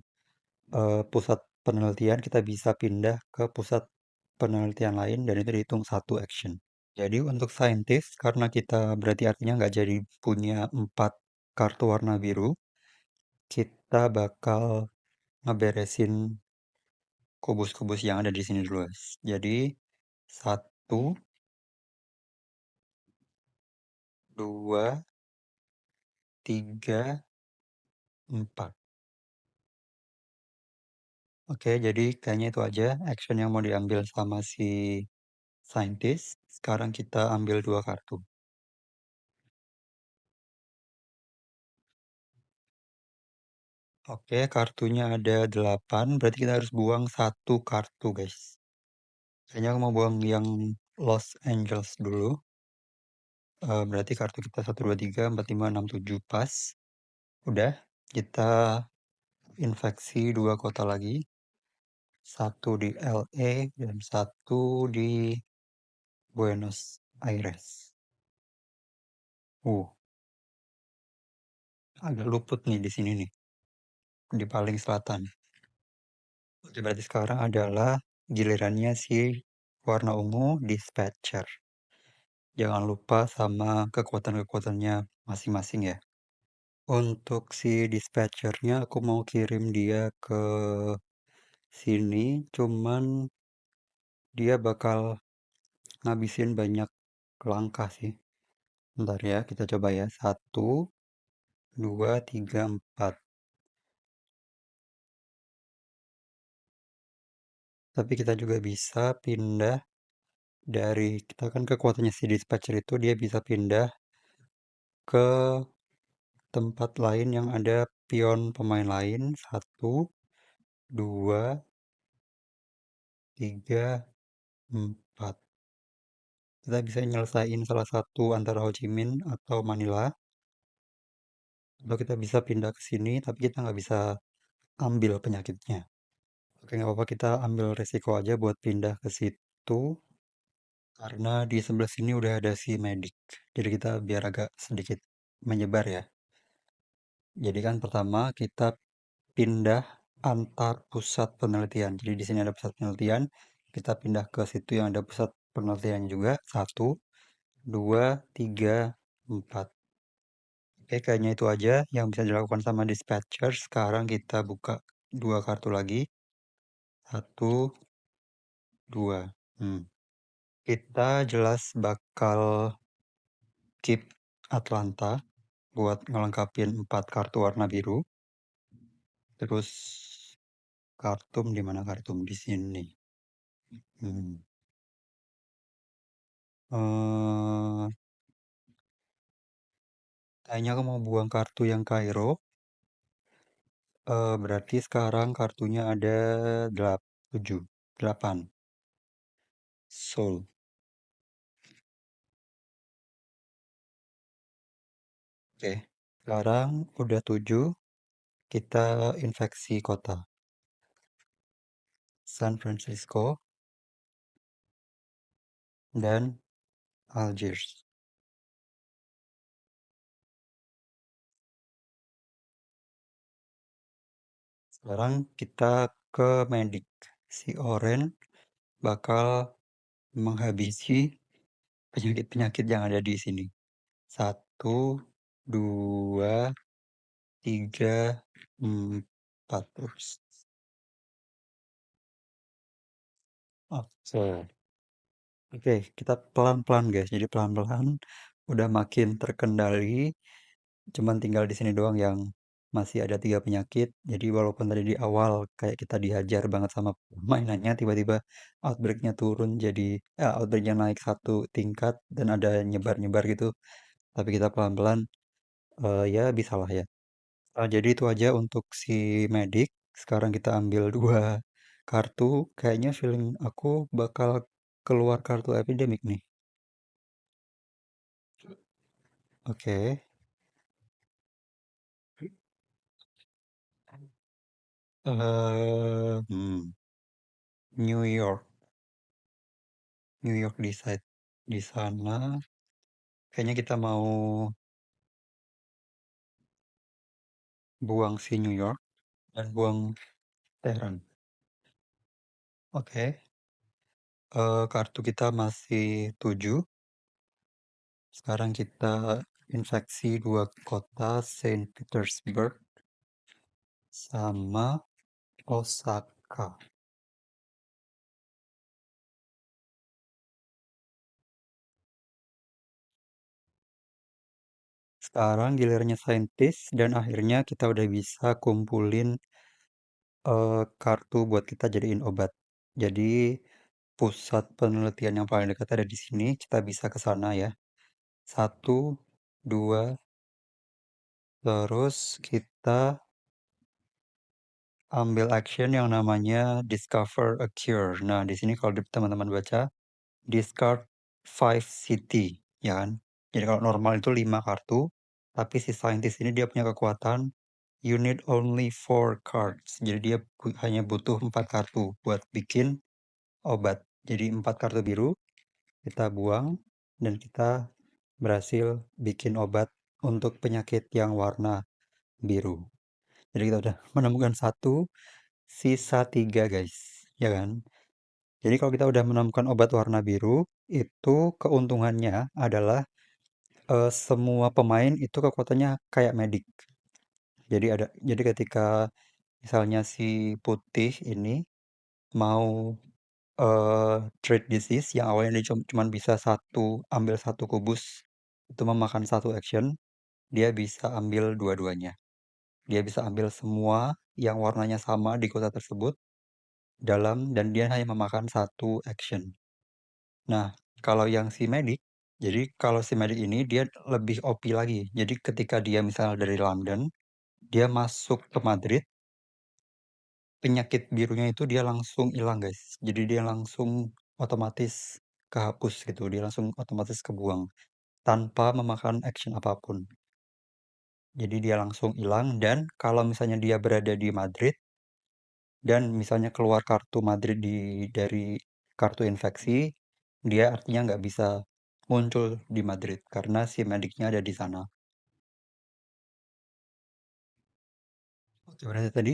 pusat penelitian kita bisa pindah ke pusat penelitian lain dan itu dihitung satu action. Jadi untuk saintis, karena kita berarti artinya nggak jadi punya 4 kartu warna biru, kita bakal ngeberesin kubus-kubus yang ada di sini dulu, guys. Jadi, 1, 2, 3, 4. Oke, jadi kayaknya itu aja action yang mau diambil sama si saintis. Sekarang kita ambil 2 kartu. Oke, kartunya ada 8, berarti kita harus buang 1 kartu, guys. Kayaknya aku mau buang yang Los Angeles dulu. Berarti kartu kita 1, 2, 3, 4, 5, 6, 7 pas. Udah, kita infeksi 2 kota lagi. Satu di LA dan satu di Buenos Aires. Uh, agak luput nih di sini nih, di paling selatan. Oke, berarti sekarang adalah gilirannya si warna ungu dispatcher. Jangan lupa sama kekuatan-kekuatannya masing-masing ya. Untuk si dispatchernya aku mau kirim dia ke sini, cuman dia bakal ngabisin banyak langkah sih. Bentar ya, kita coba ya. 1, 2, 3, 4. Tapi kita juga bisa pindah dari, kita kan kekuatannya si dispatcher itu dia bisa pindah ke tempat lain yang ada pion pemain lain. 1, 2, 3, 4. Kita bisa nyelesain salah satu antara Ho Chi Minh atau Manila. Atau kita bisa pindah ke sini, tapi kita nggak bisa ambil penyakitnya. Oke, nggak apa-apa, kita ambil resiko aja buat pindah ke situ. Karena di sebelah sini udah ada si medik. Jadi kita biar agak sedikit menyebar ya. Jadi kan pertama kita pindah antar pusat penelitian. Jadi di sini ada pusat penelitian, kita pindah ke situ yang ada pusat penelitian juga, 1. 2, 3, 4. Oke, kayaknya itu aja yang bisa dilakukan sama dispatcher. Sekarang kita buka 2 kartu lagi. 1, 2. Kita jelas bakal keep Atlanta buat ngelengkapin 4 kartu warna biru. Terus Kartum di mana Kartum? Di sini. Hmm. Eh, Kayaknya aku mau buang kartu yang Kairo. Berarti sekarang kartunya ada 7, 8. Soul. Oke. Sekarang udah 7. Kita infeksi kota. San Francisco dan Algiers. Sekarang kita ke medik. Si Oren bakal menghabisi penyakit-penyakit yang ada di sini. 1, 2, 3, 4. Ups. Oke. Oke, kita pelan-pelan guys. Jadi pelan-pelan udah makin terkendali. Cuman tinggal di sini doang yang masih ada 3 penyakit. Jadi walaupun tadi di awal kayak kita dihajar banget sama mainannya, tiba-tiba outbreaknya turun jadi outbreaknya naik 1 tingkat dan ada nyebar-nyebar gitu. Tapi kita pelan-pelan ya bisa lah ya. Jadi itu aja untuk si medik. Sekarang kita ambil 2 kartu. Kayaknya feeling aku bakal keluar kartu epidemic nih. Oke. eh New York. New York di sana. Kayaknya kita mau buang si New York dan buang Tehran. Oke. Kartu kita masih 7. Sekarang kita infeksi 2 kota, Saint Petersburg sama Osaka. Sekarang gilirannya saintis dan akhirnya kita udah bisa kumpulin kartu buat kita jadiin obat. Jadi pusat penelitian yang paling dekat ada di sini. Kita bisa ke sana ya. 1, 2, terus kita ambil action yang namanya Discover a Cure. Nah, di sini kalau teman-teman baca, discard 5 city, ya kan? Jadi kalau normal itu 5 kartu, tapi si scientist ini dia punya kekuatan you need only 4 cards. Jadi dia hanya butuh 4 kartu buat bikin obat. Jadi 4 kartu biru kita buang dan kita berhasil bikin obat untuk penyakit yang warna biru. Jadi kita udah menemukan 1, sisa 3 guys, ya kan? Jadi kalau kita udah menemukan obat warna biru, itu keuntungannya adalah semua pemain itu kekuatannya kayak medik. Jadi ketika misalnya si putih ini mau treat disease yang awalnya dia cuman bisa ambil 1 kubus itu memakan 1 action, dia bisa ambil dua-duanya. Dia bisa ambil semua yang warnanya sama di kota tersebut dan dia hanya memakan 1 action. Nah, kalau yang si medik, jadi kalau si medik ini dia lebih OP lagi. Jadi ketika dia misalnya dari London, dia masuk ke Madrid, penyakit birunya itu dia langsung hilang guys. Jadi dia langsung otomatis kehapus gitu. Dia langsung otomatis kebuang tanpa memakan action apapun. Jadi dia langsung hilang dan kalau misalnya dia berada di Madrid dan misalnya keluar kartu Madrid dari kartu infeksi, dia artinya nggak bisa muncul di Madrid karena si mediknya ada di sana. Oke, berarti tadi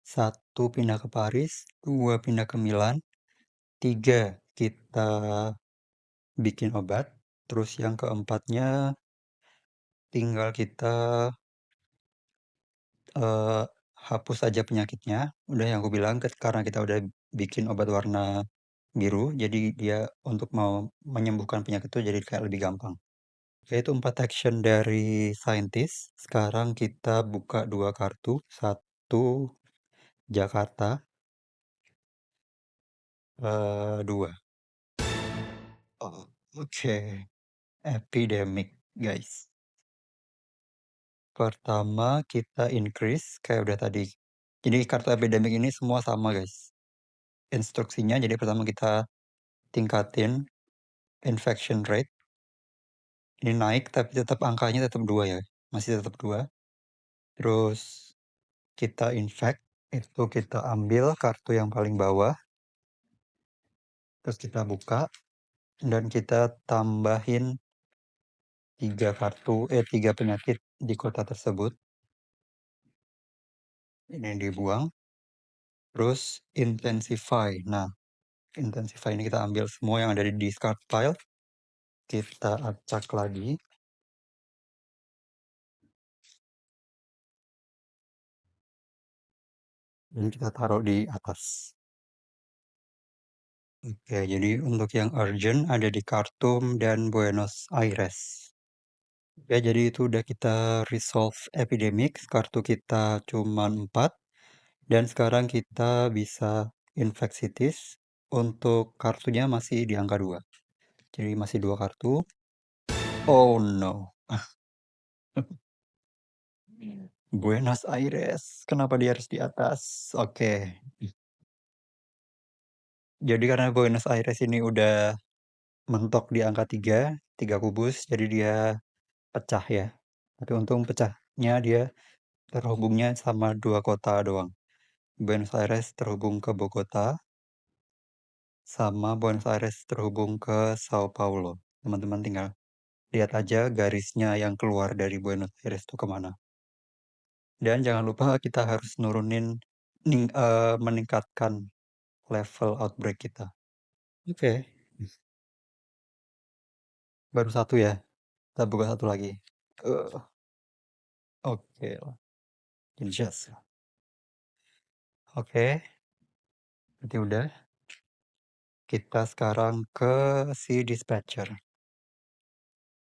1 pindah ke Paris, 2 pindah ke Milan, 3 kita bikin obat, Terus yang keempatnya tinggal kita eh, hapus aja penyakitnya. Udah yang aku bilang, karena kita udah bikin obat warna biru, jadi dia untuk mau menyembuhkan penyakit itu jadi kayak lebih gampang. Oke, itu 4 action dari saintis. Sekarang kita buka dua kartu. Satu Jakarta, dua. Oh, oke. Epidemic, guys. Pertama kita increase kayak udah tadi. Jadi kartu epidemic ini semua sama, guys. Instruksinya jadi pertama kita tingkatin infection rate. Ini naik tapi tetap angkanya tetap 2 ya. Masih tetap 2. Terus kita infect, itu kita ambil kartu yang paling bawah. Terus kita buka dan kita tambahin 3 penyakit di kota tersebut. Ini dibuang. Terus intensify. Nah, intensify ini kita ambil semua yang ada di discard pile. Kita acak lagi. Dan kita taruh di atas. Oke, jadi untuk yang urgent ada di Khartoum dan Buenos Aires. Ya, jadi itu udah kita resolve epidemic. Kartu kita cuma 4. Dan sekarang kita bisa infeksitis. Untuk kartunya masih di angka 2. Jadi masih 2 kartu. Oh no. Buenos Aires. Kenapa dia harus di atas? Oke. Jadi karena Buenos Aires ini udah mentok di angka 3, 3 kubus, jadi dia pecah ya. Tapi untung pecahnya dia terhubungnya sama 2 kota doang. Buenos Aires terhubung ke Bogota, sama Buenos Aires terhubung ke Sao Paulo. Teman-teman tinggal lihat aja garisnya yang keluar dari Buenos Aires itu kemana. Dan jangan lupa kita harus meningkatkan level outbreak kita. Oke, baru satu ya. Kita buka satu lagi. Eh, Oke, just. Oke, berarti udah. Kita sekarang ke si dispatcher.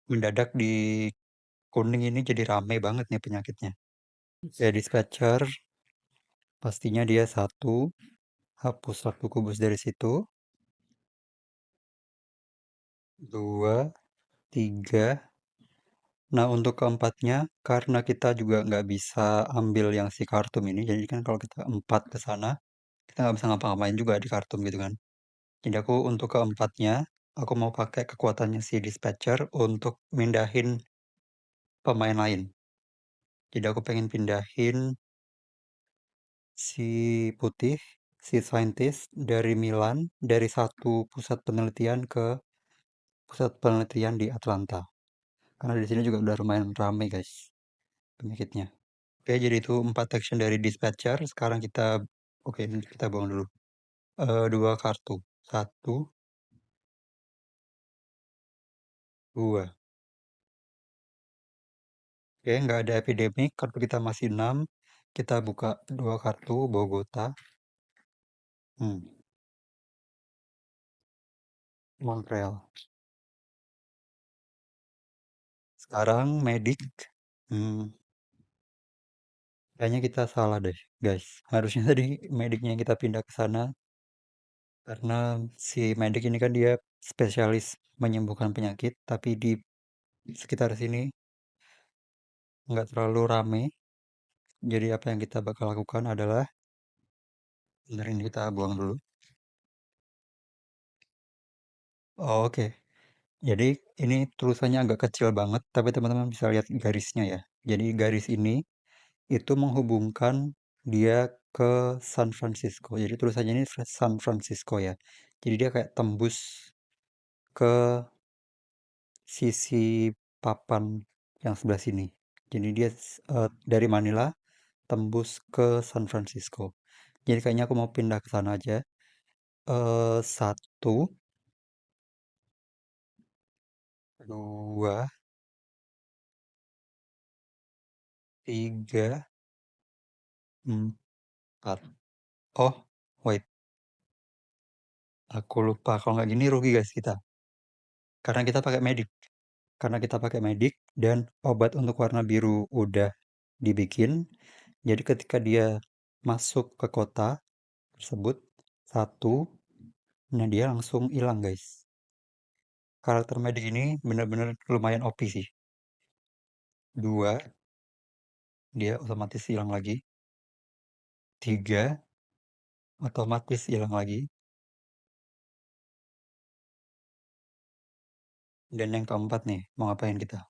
Mendadak di kuning ini jadi rame banget nih penyakitnya. Ya, dispatcher pastinya dia satu. Hapus satu kubus dari situ. Dua, tiga. Nah, untuk keempatnya, karena kita juga nggak bisa ambil yang si kartum ini, jadi kan kalau kita 4 ke sana, kita nggak bisa ngapa-ngapain juga di kartum gitu kan. Jadi aku untuk keempatnya, aku mau pakai kekuatannya si dispatcher untuk mindahin pemain lain. Jadi aku pengen pindahin si putih, si scientist dari Milan, dari satu pusat penelitian ke pusat penelitian di Atlanta. Karena di sini juga udah lumayan ramai guys penyakitnya. Oke, jadi itu 4 action dari dispatcher. Sekarang oke, ini kita buang dulu. 2 kartu. Satu, dua. Oke, nggak ada epidemic. Kartu kita masih 6. Kita buka 2 kartu Bogota. Hmm, Montreal. Sekarang medik. Hmm, kayaknya kita salah deh, guys. Harusnya tadi mediknya yang kita pindah ke sana. Karena si medik ini kan dia spesialis menyembuhkan penyakit. Tapi di sekitar sini nggak terlalu rame. Jadi apa yang kita bakal lakukan adalah, bentar ini kita buang dulu. Oh, oke. Jadi ini tulisannya agak kecil banget, tapi teman-teman bisa lihat garisnya ya. Jadi garis ini itu menghubungkan dia ke San Francisco. Jadi tulisannya ini San Francisco ya. Jadi dia kayak tembus ke sisi papan yang sebelah sini. Jadi dia dari Manila tembus ke San Francisco. Jadi kayaknya aku mau pindah ke sana aja. Satu, dua, tiga, empat. Oh, wait, aku lupa. Kalau nggak gini rugi guys kita. Karena kita pakai medik. Karena kita pakai medik dan obat untuk warna biru udah dibikin. Jadi ketika dia masuk ke kota tersebut, satu, nah dia langsung hilang guys. Karakter medik ini benar-benar lumayan OP sih. Dua, dia otomatis hilang lagi. Tiga, otomatis hilang lagi. Dan yang keempat nih, mau ngapain kita?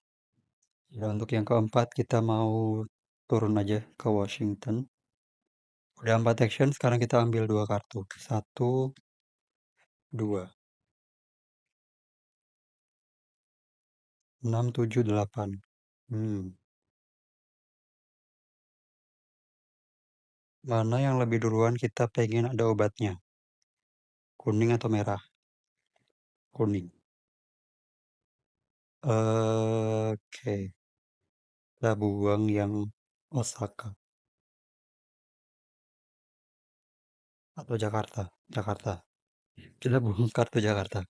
Ya, untuk yang keempat kita mau turun aja ke Washington. Udah 4 action, sekarang kita ambil dua kartu. Satu, dua. 6, 7, 8. Hmm, mana yang lebih duluan kita pengen ada obatnya? Kuning atau merah? Kuning. Oke, kita buang yang Osaka atau Jakarta. Jakarta. Kita buang kartu Jakarta.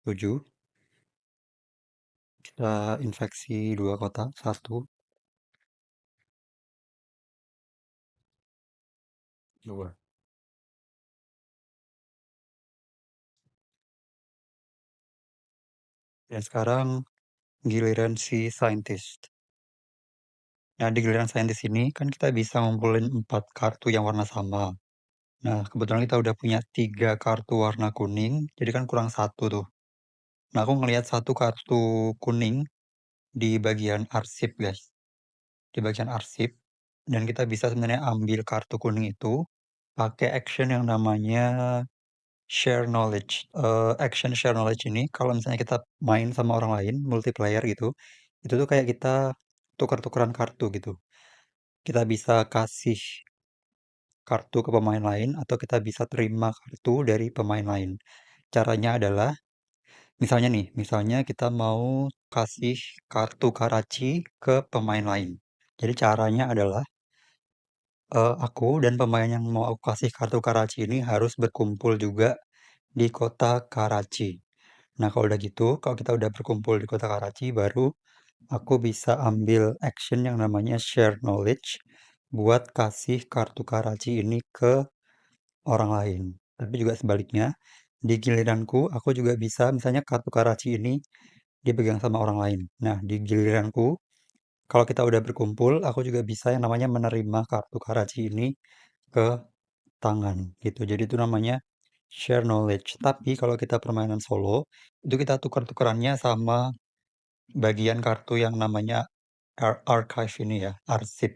7. Kita infeksi dua kota. Satu, dua. Dan sekarang giliran si scientist. Nah, di giliran scientist ini kan kita bisa ngumpulin 4 kartu yang warna sama. Nah, kebetulan kita udah punya 3 kartu warna kuning, jadi kan kurang satu tuh. Nah, aku ngelihat satu kartu kuning di bagian arsip, guys. Di bagian arsip, dan kita bisa sebenarnya ambil kartu kuning itu pakai action yang namanya share knowledge. Action share knowledge ini kalau misalnya kita main sama orang lain, multiplayer gitu, itu tuh kayak kita tukar-tukaran kartu gitu. Kita bisa kasih kartu ke pemain lain atau kita bisa terima kartu dari pemain lain. Caranya adalah, misalnya nih, misalnya kita mau kasih kartu Karachi ke pemain lain. Jadi caranya adalah aku dan pemain yang mau aku kasih kartu Karachi ini harus berkumpul juga di kota Karachi. Nah, kalau udah gitu, kalau kita udah berkumpul di kota Karachi, baru aku bisa ambil action yang namanya share knowledge buat kasih kartu Karachi ini ke orang lain. Tapi juga sebaliknya, di giliranku aku juga bisa misalnya kartu Karachi ini dipegang sama orang lain. Nah, di giliranku kalau kita udah berkumpul, aku juga bisa yang namanya menerima kartu Karachi ini ke tangan gitu. Jadi itu namanya share knowledge. Tapi kalau kita permainan solo, itu kita tukar-tukarannya sama bagian kartu yang namanya archive ini ya, arsip.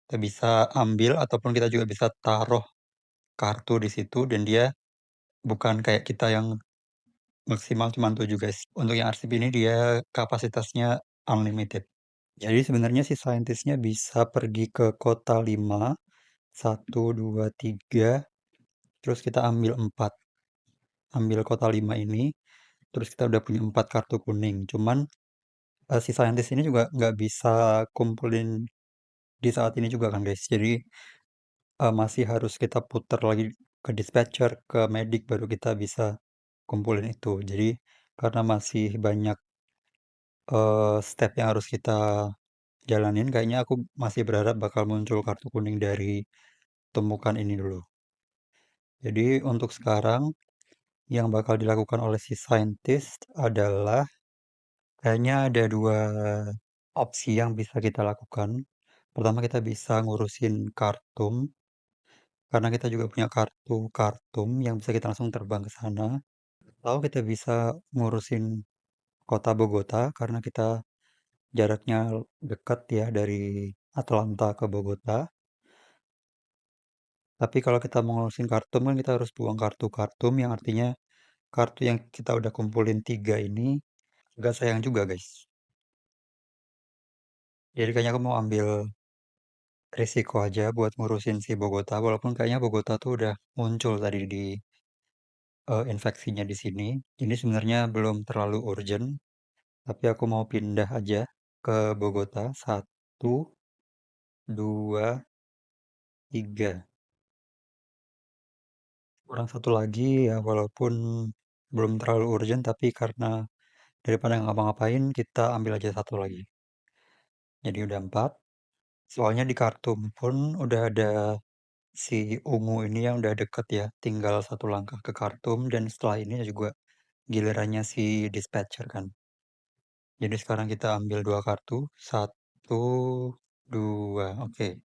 Kita bisa ambil ataupun kita juga bisa taruh kartu di situ dan dia bukan kayak kita yang maksimal cuma 7 guys. Untuk yang arsip ini dia kapasitasnya unlimited. Jadi sebenarnya si saintisnya bisa pergi ke kota 5, 1, 2, 3, terus kita ambil 4. Ambil kota 5 ini, terus kita udah punya 4 kartu kuning. Cuman si saintis ini juga nggak bisa kumpulin di saat ini juga kan guys. Jadi masih harus kita putar lagi ke dispatcher, ke medik baru kita bisa kumpulin itu. Jadi karena masih banyak step yang harus kita jalanin, kayaknya aku masih berharap bakal muncul kartu kuning dari temukan ini dulu. Jadi untuk sekarang yang bakal dilakukan oleh si scientist adalah kayaknya ada dua opsi yang bisa kita lakukan. Pertama kita bisa ngurusin kartum, karena kita juga punya kartu kartum yang bisa kita langsung terbang ke sana. Atau kita bisa ngurusin kota Bogota, karena kita jaraknya dekat ya dari Atlanta ke Bogota. Tapi kalau kita mau ngurusin kartum kan kita harus buang kartu kartum yang artinya kartu yang kita udah kumpulin 3 ini agak sayang juga guys. Jadi kayaknya aku mau ambil risiko aja buat ngurusin si Bogota, walaupun kayaknya Bogota tuh udah muncul tadi di infeksinya di sini. Ini sebenarnya belum terlalu urgent, tapi aku mau pindah aja ke Bogota. Satu, dua, tiga. Kurang satu lagi ya walaupun belum terlalu urgent, tapi karena daripada nggak ngapa-ngapain, kita ambil aja satu lagi. Jadi udah empat. Soalnya di Khartoum pun udah ada si Ungu ini yang udah deket ya. Tinggal satu langkah ke Khartoum dan setelah ini juga gilirannya si dispatcher kan. Jadi sekarang kita ambil dua kartu. Satu, dua. Oke.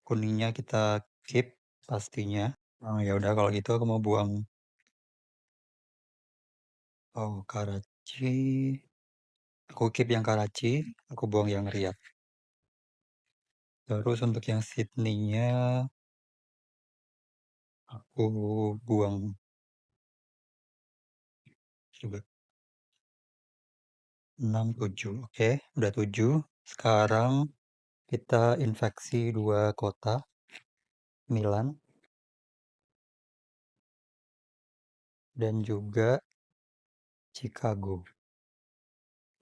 Kuningnya kita keep pastinya. Oh, ya udah kalau gitu aku mau buang. Oh, Karachi. Aku keep yang Karachi, aku buang yang Riyadh. Terus untuk yang Sydney-nya aku buang juga 6 7. Oke, udah 7. Sekarang kita infeksi dua kota, Milan dan juga Chicago.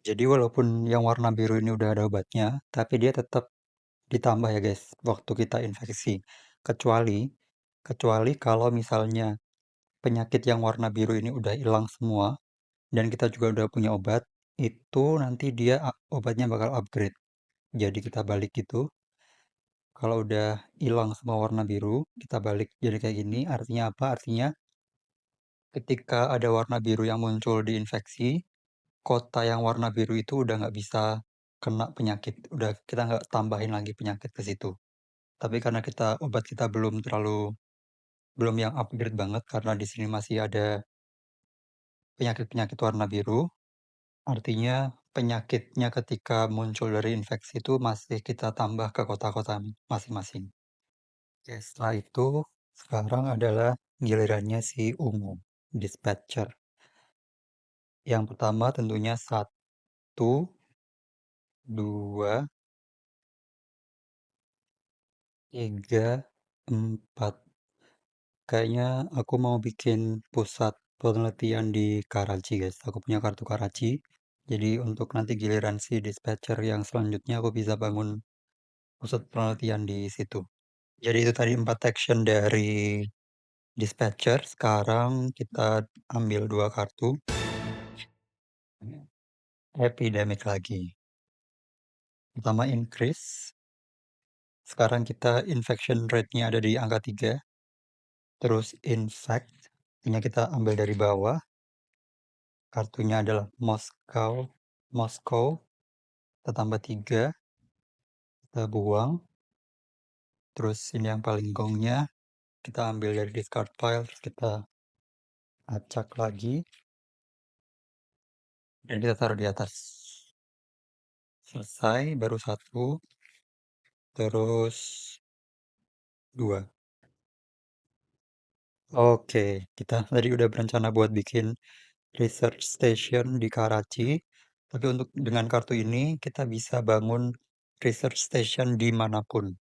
Jadi walaupun yang warna biru ini udah ada obatnya, tapi dia tetap ditambah ya guys waktu kita infeksi. Kecuali kecuali kalau misalnya penyakit yang warna biru ini udah hilang semua dan kita juga udah punya obat, itu nanti dia obatnya bakal upgrade. Jadi kita balik gitu. Kalau udah hilang semua warna biru, kita balik jadi kayak gini. Artinya apa? Artinya ketika ada warna biru yang muncul di infeksi, kota yang warna biru itu udah nggak bisa kena penyakit. Udah kita nggak tambahin lagi penyakit ke situ. Tapi karena obat kita belum yang upgrade banget karena di sini masih ada penyakit-penyakit warna biru. Artinya penyakitnya ketika muncul dari infeksi itu masih kita tambah ke kota-kota masing-masing. Oke, setelah itu sekarang adalah gilirannya si Ungu, dispatcher. Yang pertama tentunya satu, dua, tiga, empat. Kayaknya aku mau bikin pusat penelitian di Karachi guys. Aku punya kartu Karachi. Jadi untuk nanti giliran si dispatcher yang selanjutnya aku bisa bangun pusat penelitian di situ. Jadi itu tadi 4 action dari dispatcher. Sekarang kita ambil dua kartu epidemic lagi. Pertama increase. Sekarang kita infection rate-nya ada di angka 3. Terus infect. Ini kita ambil dari bawah. Kartunya adalah Moscow. Moskow. Kita tambah 3. Kita buang. Terus ini yang paling gongnya. Kita ambil dari discard pile. Terus kita acak lagi. Dan kita taruh di atas. Selesai. Baru satu. Terus dua. Oke, kita tadi udah berencana buat bikin research station di Karachi. Tapi untuk dengan kartu ini kita bisa bangun research station dimanapun.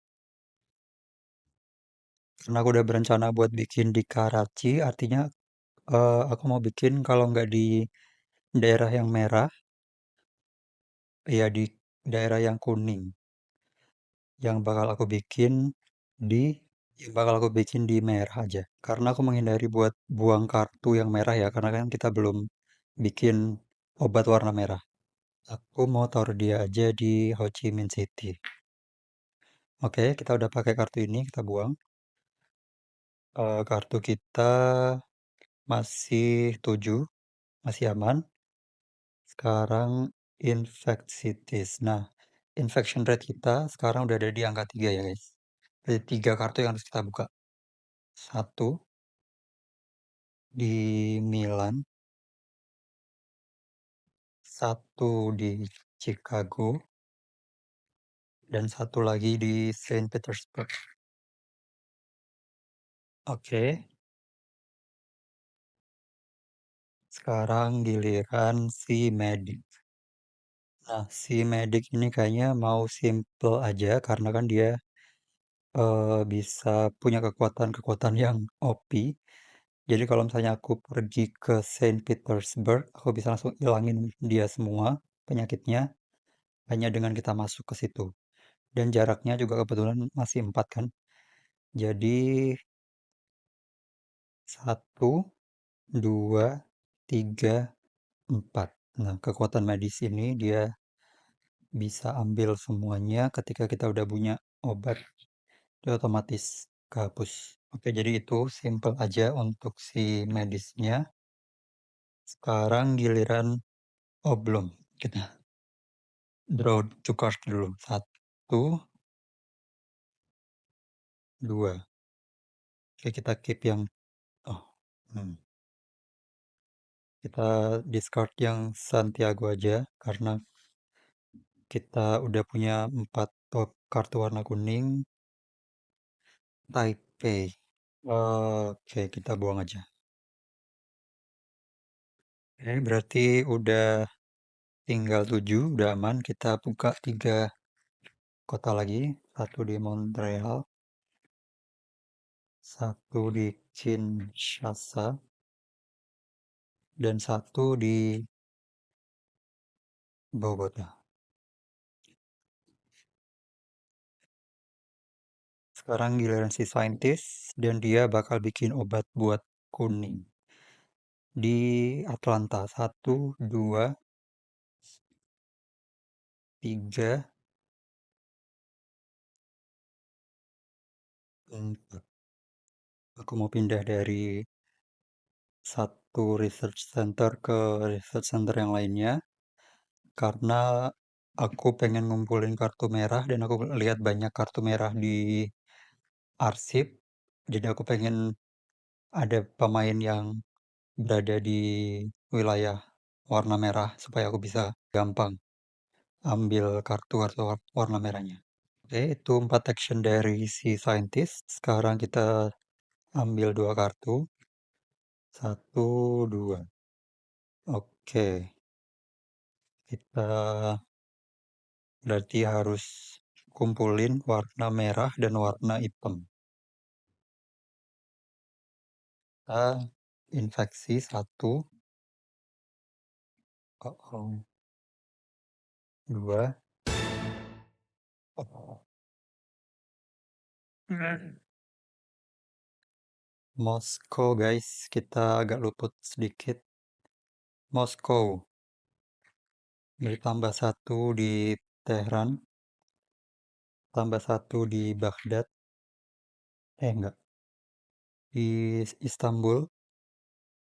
Karena aku udah berencana buat bikin di Karachi, artinya aku mau bikin kalau nggak di daerah yang merah, ya di daerah yang kuning. Yang bakal aku bikin di yang bakal aku bikin di merah aja. Karena aku menghindari buat buang kartu yang merah ya, karena kan kita belum bikin obat warna merah. Aku mau taruh dia aja di Ho Chi Minh City. Oke, kita udah pakai kartu ini, kita buang. Kartu kita masih 7, masih aman. Sekarang infectious. Nah, infection rate kita sekarang udah ada di angka 3 ya guys. Jadi 3 kartu yang harus kita buka. Satu di Milan, satu di Chicago, dan satu lagi di Saint Petersburg. Oke, sekarang giliran si Medic. Nah, si Medic ini kayaknya mau simple aja karena kan dia bisa punya kekuatan-kekuatan yang OP. Jadi kalau misalnya aku pergi ke Saint Petersburg, aku bisa langsung ilangin dia semua penyakitnya hanya dengan kita masuk ke situ. Dan jaraknya juga kebetulan masih 4 kan. Jadi satu, 2, 3, 4. Nah, kekuatan medis ini dia bisa ambil semuanya ketika kita udah punya obat, dia otomatis kehapus. Oke, jadi itu simple aja untuk si medisnya. Sekarang giliran oh belum, kita draw to card dulu. Satu, dua. Oke, kita keep yang oh, hmm. Kita discard yang Santiago aja karena kita udah punya 4 top kartu warna kuning. Taipei. Oke, kita buang aja. Oke, berarti udah tinggal 7, udah aman. Kita buka 3 kota lagi. Satu di Montreal, satu di Kinshasa, dan satu di Bogota. Sekarang giliran si Scientist, dan dia bakal bikin obat buat kuning. Di Atlanta, satu, dua, tiga, empat. Aku mau pindah dari satu research center ke research center yang lainnya karena aku pengen ngumpulin kartu merah dan aku lihat banyak kartu merah di arsip. Jadi aku pengen ada pemain yang berada di wilayah warna merah supaya aku bisa gampang ambil kartu-kartu warna merahnya. Oke, itu 4 action dari si scientist. Sekarang kita ambil 2 kartu. Satu, dua. Oke, kita berarti harus kumpulin warna merah dan warna hitam. Kita infeksi satu, oh, dua, oh. Moskow guys, kita agak luput sedikit. Moskow, ditambah satu di Tehran, tambah satu di Baghdad, enggak, di Istanbul,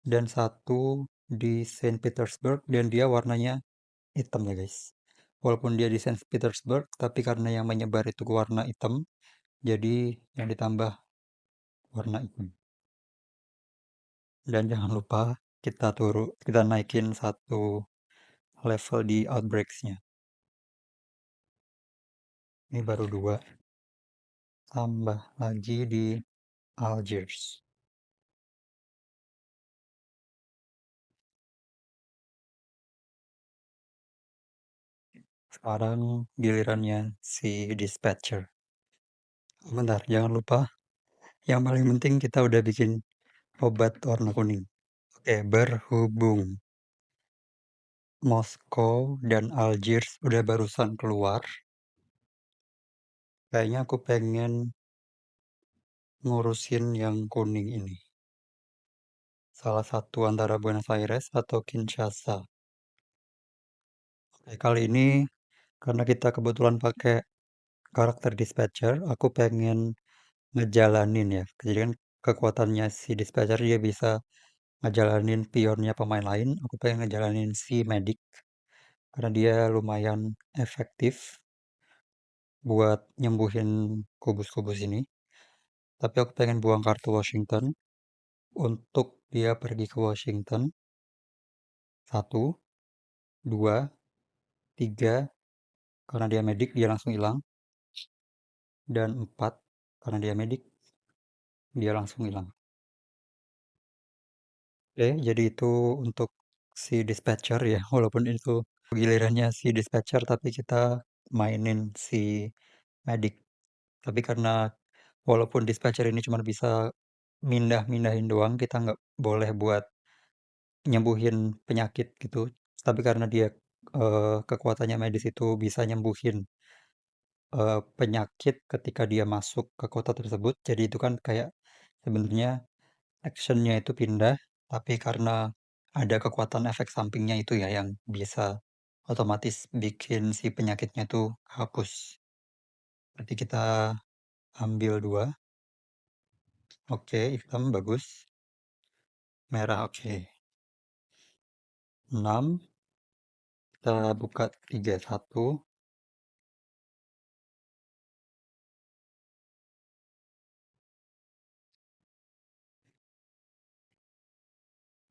dan satu di Saint Petersburg, dan dia warnanya hitam ya guys. Walaupun dia di Saint Petersburg, tapi karena yang menyebar itu warna hitam, jadi yang ditambah warna hitam. Dan jangan lupa kita naikin satu level di outbreaks-nya. Ini baru 2, tambah lagi di Algiers. Sekarang gilirannya si dispatcher. Bentar, jangan lupa. Yang paling penting kita udah bikin obat warna kuning. Oke, berhubung Moskow dan Algiers udah barusan keluar, kayaknya aku pengen ngurusin yang kuning ini. Salah satu antara Buenos Aires atau Kinshasa. Oke, kali ini karena kita kebetulan pakai karakter dispatcher, aku pengen ngejalanin ya. Jadi kan kekuatannya si dispatcher dia bisa ngejalanin pionnya pemain lain. Aku pengen ngejalanin si medic karena dia lumayan efektif buat nyembuhin kubus-kubus ini. Tapi aku pengen buang kartu Washington untuk dia pergi ke Washington. Satu, dua, tiga, karena dia medik dia langsung hilang. Dan empat, karena dia medik dia langsung hilang. Oke, jadi itu untuk si dispatcher ya, walaupun itu gilirannya si dispatcher tapi kita mainin si medik. Tapi karena walaupun dispatcher ini cuma bisa mindah-mindahin doang, kita nggak boleh buat nyembuhin penyakit gitu. Tapi karena dia, kekuatannya medis itu bisa nyembuhin, penyakit ketika dia masuk ke kota tersebut, jadi itu kan kayak sebenarnya action-nya itu pindah, tapi karena ada kekuatan efek sampingnya itu ya yang bisa otomatis bikin si penyakitnya itu hapus. Berarti kita ambil 2. Oke, hitam bagus. Merah oke. 6. Kita buka 3 1,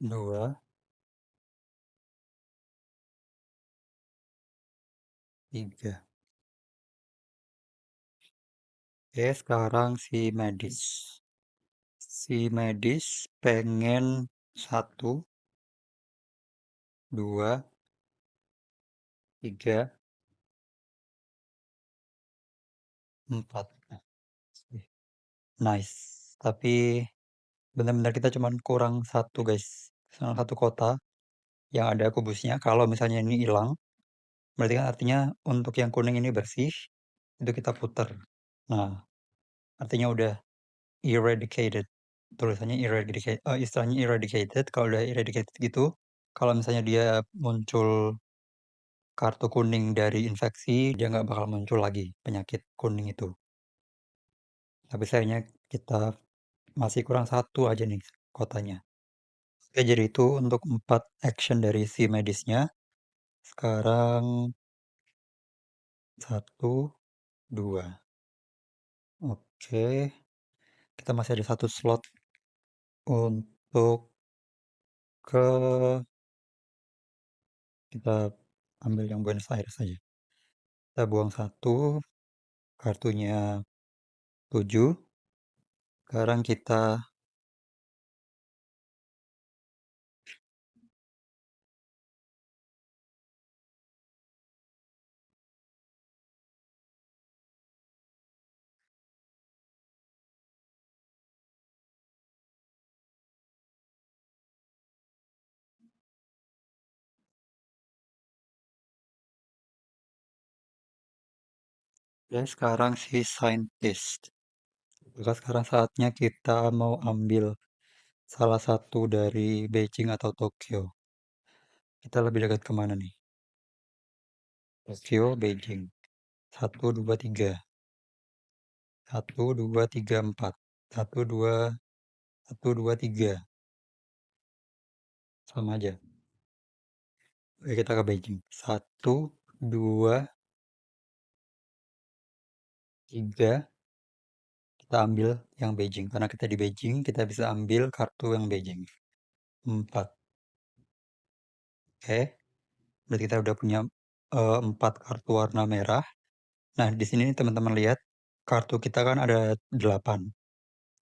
2, 3. Oke, sekarang si medis. Si medis pengen 1, 2, 3, 4. Nice. Tapi benar-benar kita cuman kurang satu guys. Salah satu kota yang ada kubusnya. Kalau misalnya ini hilang, berarti kan artinya untuk yang kuning ini bersih, itu kita putar. Nah, artinya udah eradicated. Tulisannya eradicated, istilahnya eradicated. Kalau udah eradicated gitu, kalau misalnya dia muncul kartu kuning dari infeksi, dia nggak bakal muncul lagi penyakit kuning itu. Tapi sayangnya kita masih kurang satu aja nih kotanya. Oke, jadi itu untuk 4 action dari si medisnya. Sekarang 1, 2. Oke, kita masih ada satu slot untuk ke kita ambil yang Buenos Aires saja. Kita buang satu, kartunya 7. Sekarang kita ya sekarang si scientist. Maka sekarang saatnya kita mau ambil salah satu dari Beijing atau Tokyo. Kita lebih dekat kemana nih? Tokyo, Beijing. 1, 2, 3. 1, 2, 3, 4. 1, 2, 1, 2, 3. Sama aja. Oke, kita ke Beijing. 1, 2, 3. Kita ambil yang Beijing. Karena kita di Beijing, kita bisa ambil kartu yang Beijing. 4. Oke. Berarti kita udah punya 4 kartu warna merah. Nah, di sini nih teman-teman lihat, kartu kita kan ada 8.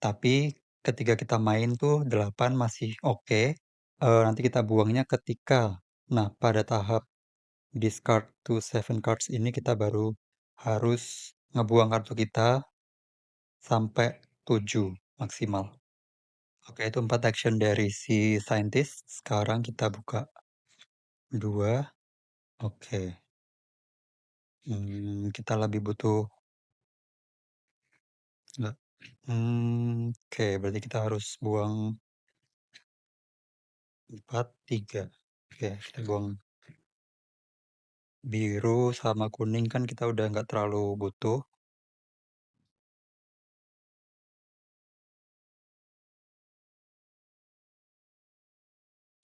Tapi ketika kita main tuh 8 masih oke. Nanti kita buangnya ketika. Nah, pada tahap discard to 7 cards ini kita baru harus ngebuang kartu kita sampai 7 maksimal. Oke, itu 4 action dari si scientist. Sekarang kita buka 2. Oke. Kita lebih butuh nggak. Oke, berarti kita harus buang 4, 3. Oke, kita buang biru sama kuning kan kita udah nggak terlalu butuh.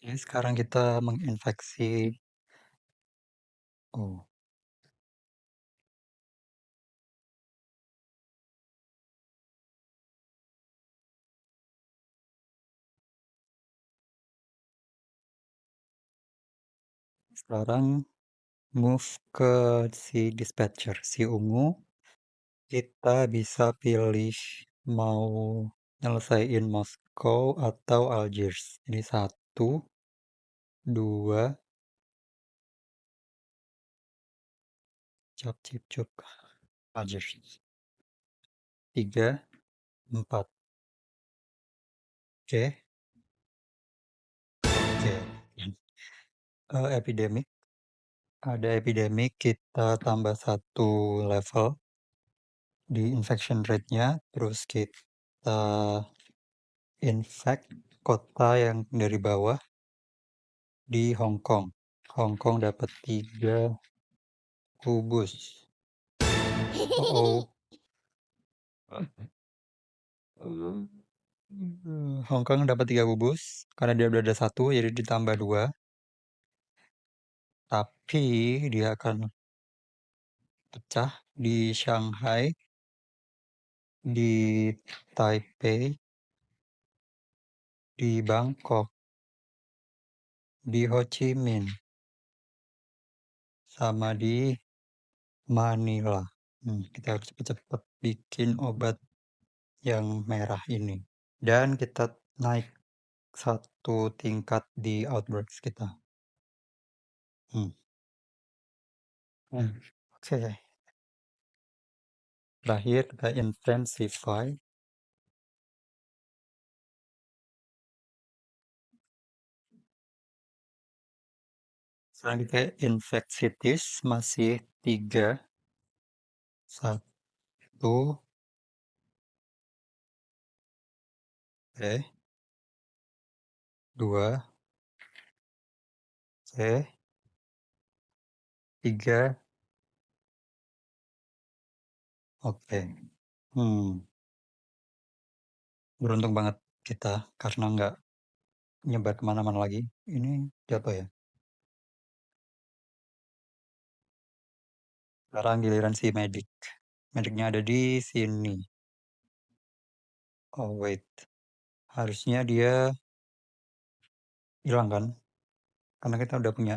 Jadi sekarang kita menginfeksi. Oh, sekarang move ke si dispatcher, si ungu. Kita bisa pilih mau nyelesain Moskow atau Algiers. Ini 1, 2, cap cip cup, Algiers. 3, 4. Oke, oke. Epidemic, ada epidemic kita tambah satu level di infection rate-nya, terus kita infect kota yang dari bawah di Hong Kong. Hong Kong dapat 3 kubus. Oh, oh. Hong Kong dapat 3 kubus karena dia udah ada satu jadi ditambah 2. Tapi dia akan pecah di Shanghai, di Taipei, di Bangkok, di Ho Chi Minh, sama di Manila. Kita harus cepet-cepet bikin obat yang merah ini. Dan kita naik satu tingkat di outbreaks kita. Hmm. Oke. Terakhir kita intensify. Sekarang kita infectious masih 3. 1. Oke. 2. Oke. 3. Oke. Beruntung banget kita karena nggak nyebar kemana-mana lagi. Ini jatuh ya. Sekarang giliran si medik. Mediknya ada di sini. Oh wait, harusnya dia hilang kan? Karena kita udah punya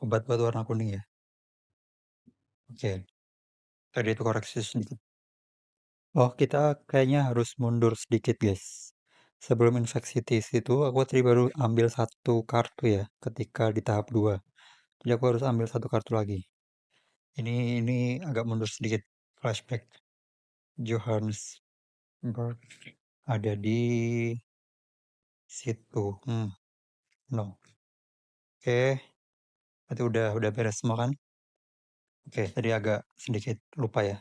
obat buat warna kuning ya. Oke, tadi itu koreksi sedikit. Oh, kita kayaknya harus mundur sedikit guys. Sebelum infeksitis itu, aku tadi baru ambil satu kartu ya, ketika di tahap 2. Jadi aku harus ambil satu kartu lagi. Ini agak mundur sedikit. Flashback. Johannesburg ada di situ. No. Oke, berarti udah beres semua kan? Oke, tadi agak sedikit lupa ya.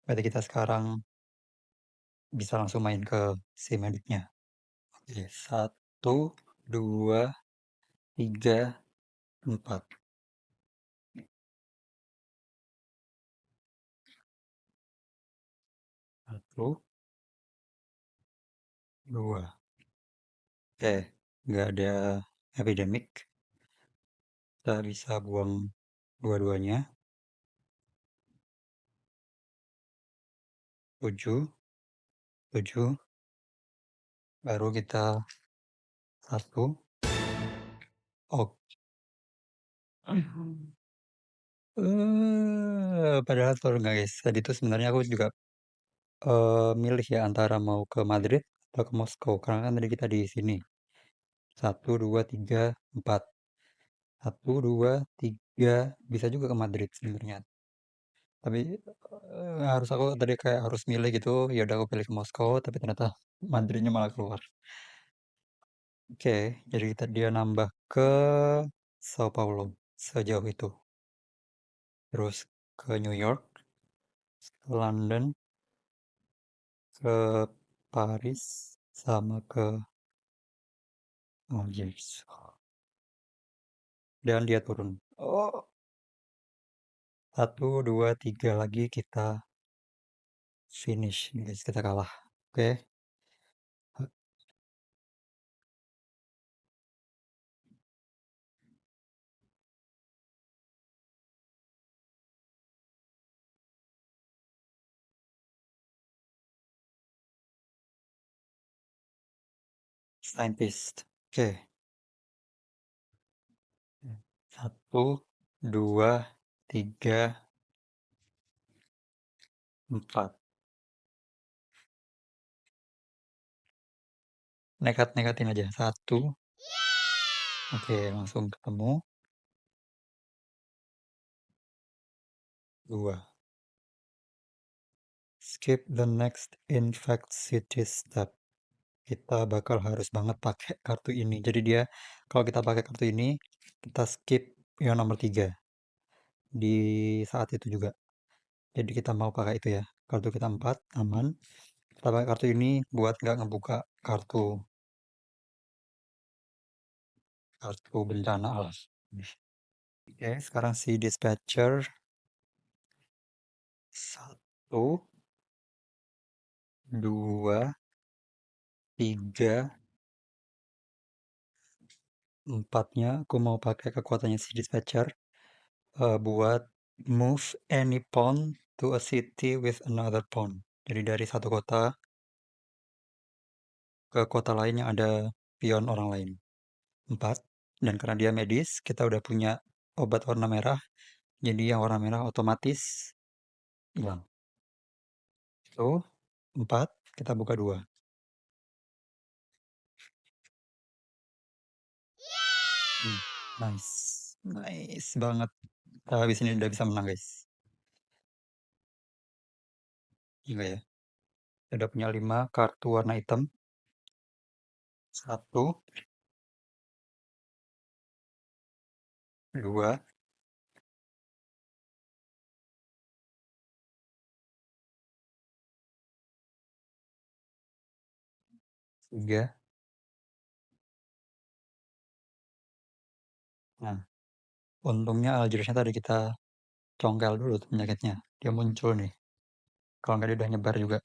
Berarti kita sekarang bisa langsung main ke si mediknya. Oke, 1, 2, 3, 4. 1, 2. Oke, nggak ada epidemic. Kita bisa buang dua-duanya. 7, 7. Baru kita 1. Oh, padahal kalau nggak guys, tadi itu sebenarnya aku juga milih ya antara mau ke Madrid atau ke Moskow karena kan tadi kita di sini. 1, 2, 3, 4. 1, 2, 3 bisa juga ke Madrid sebenarnya. Tapi harus aku tadi kayak harus milih gitu. Ya udah aku pilih ke Moskow, tapi ternyata Madridnya malah keluar. Oke, jadi dia nambah ke Sao Paulo sejauh itu. Terus ke New York, ke London, ke Paris, sama ke Algiers. Dan dia turun. Oh, 1, 2, 3 lagi kita finish nih guys, kita kalah. Oke, scientist. Oke, 1, 2, 3, 4. Nekat-nekatin aja. 1. Oke, langsung ketemu. 2. Skip the next infect city step. kita bakal harus banget pakai kartu ini. Jadi dia kalau kita pakai kartu ini, kita skip yang nomor 3 di saat itu juga. Jadi kita mau pakai itu ya. Kartu kita 4 aman. Kita pakai kartu ini buat nggak ngebuka kartu kartu bencana alam. Oke, sekarang si dispatcher 1, 2, 3, 4-nya aku mau pakai kekuatannya si dispatcher buat move any pawn to a city with another pawn. Jadi dari satu kota ke kota lain yang ada pion orang lain. 4. Dan karena dia medis, kita udah punya obat warna merah. Jadi yang warna merah otomatis hilang. Itu 4, kita buka 2. Nice. Nice banget. Kita habis ini udah bisa menang, guys. Enggak ya? Kita udah punya 5 kartu warna hitam. 1, 2, 3. Nah, untungnya Algirsnya tadi kita congkel dulu tuh penyakitnya. Dia muncul nih. Kalau nggak dia udah nyebar juga.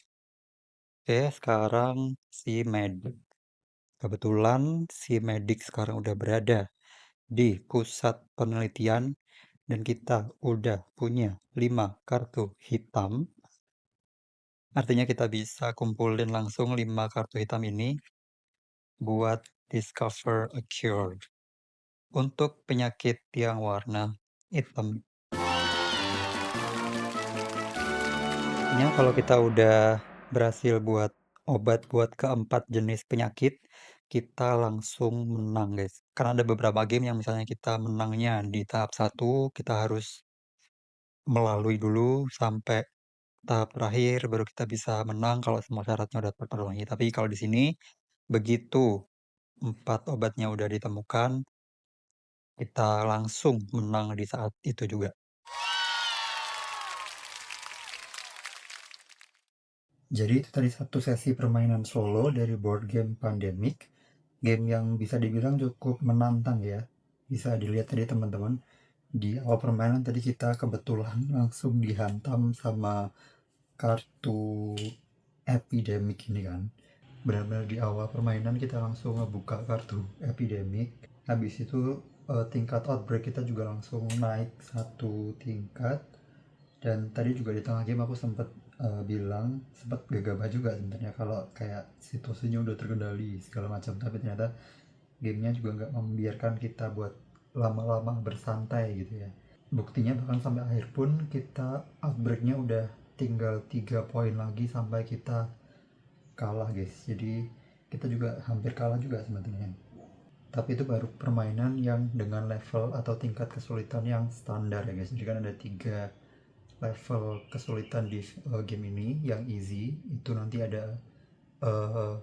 Oke, sekarang si Medic. Kebetulan si Medic sekarang udah berada di pusat penelitian dan kita udah punya 5 kartu hitam. Artinya kita bisa kumpulin langsung 5 kartu hitam ini buat discover a cure untuk penyakit yang warna hitam. Artinya kalau kita udah berhasil buat obat buat keempat jenis penyakit, kita langsung menang, guys. Karena ada beberapa game yang misalnya kita menangnya di tahap 1, kita harus melalui dulu sampai tahap terakhir baru kita bisa menang kalau semua syaratnya udah terpenuhi. Tapi kalau di sini begitu 4 obatnya udah ditemukan, kita langsung menang di saat itu juga. Jadi itu tadi satu sesi permainan solo dari board game Pandemic. Game yang bisa dibilang cukup menantang ya. Bisa dilihat tadi teman-teman. Di awal permainan tadi kita kebetulan langsung dihantam sama kartu epidemic ini kan. Benar-benar di awal permainan kita langsung ngebuka kartu epidemic. Habis itu tingkat outbreak kita juga langsung naik 1 tingkat. Dan tadi juga di tengah game aku sempat bilang sempat gegabah juga sebenarnya kalau kayak situasinya udah terkendali segala macam, tapi ternyata gamenya juga nggak membiarkan kita buat lama-lama bersantai gitu ya. Buktinya bahkan sampai akhir pun kita outbreaknya udah tinggal 3 poin lagi sampai kita kalah, guys. Jadi kita juga hampir kalah juga sebenarnya, tapi itu baru permainan yang dengan level atau tingkat kesulitan yang standar ya, guys. Jadi kan ada 3 level kesulitan di game ini. Yang easy itu nanti ada uh,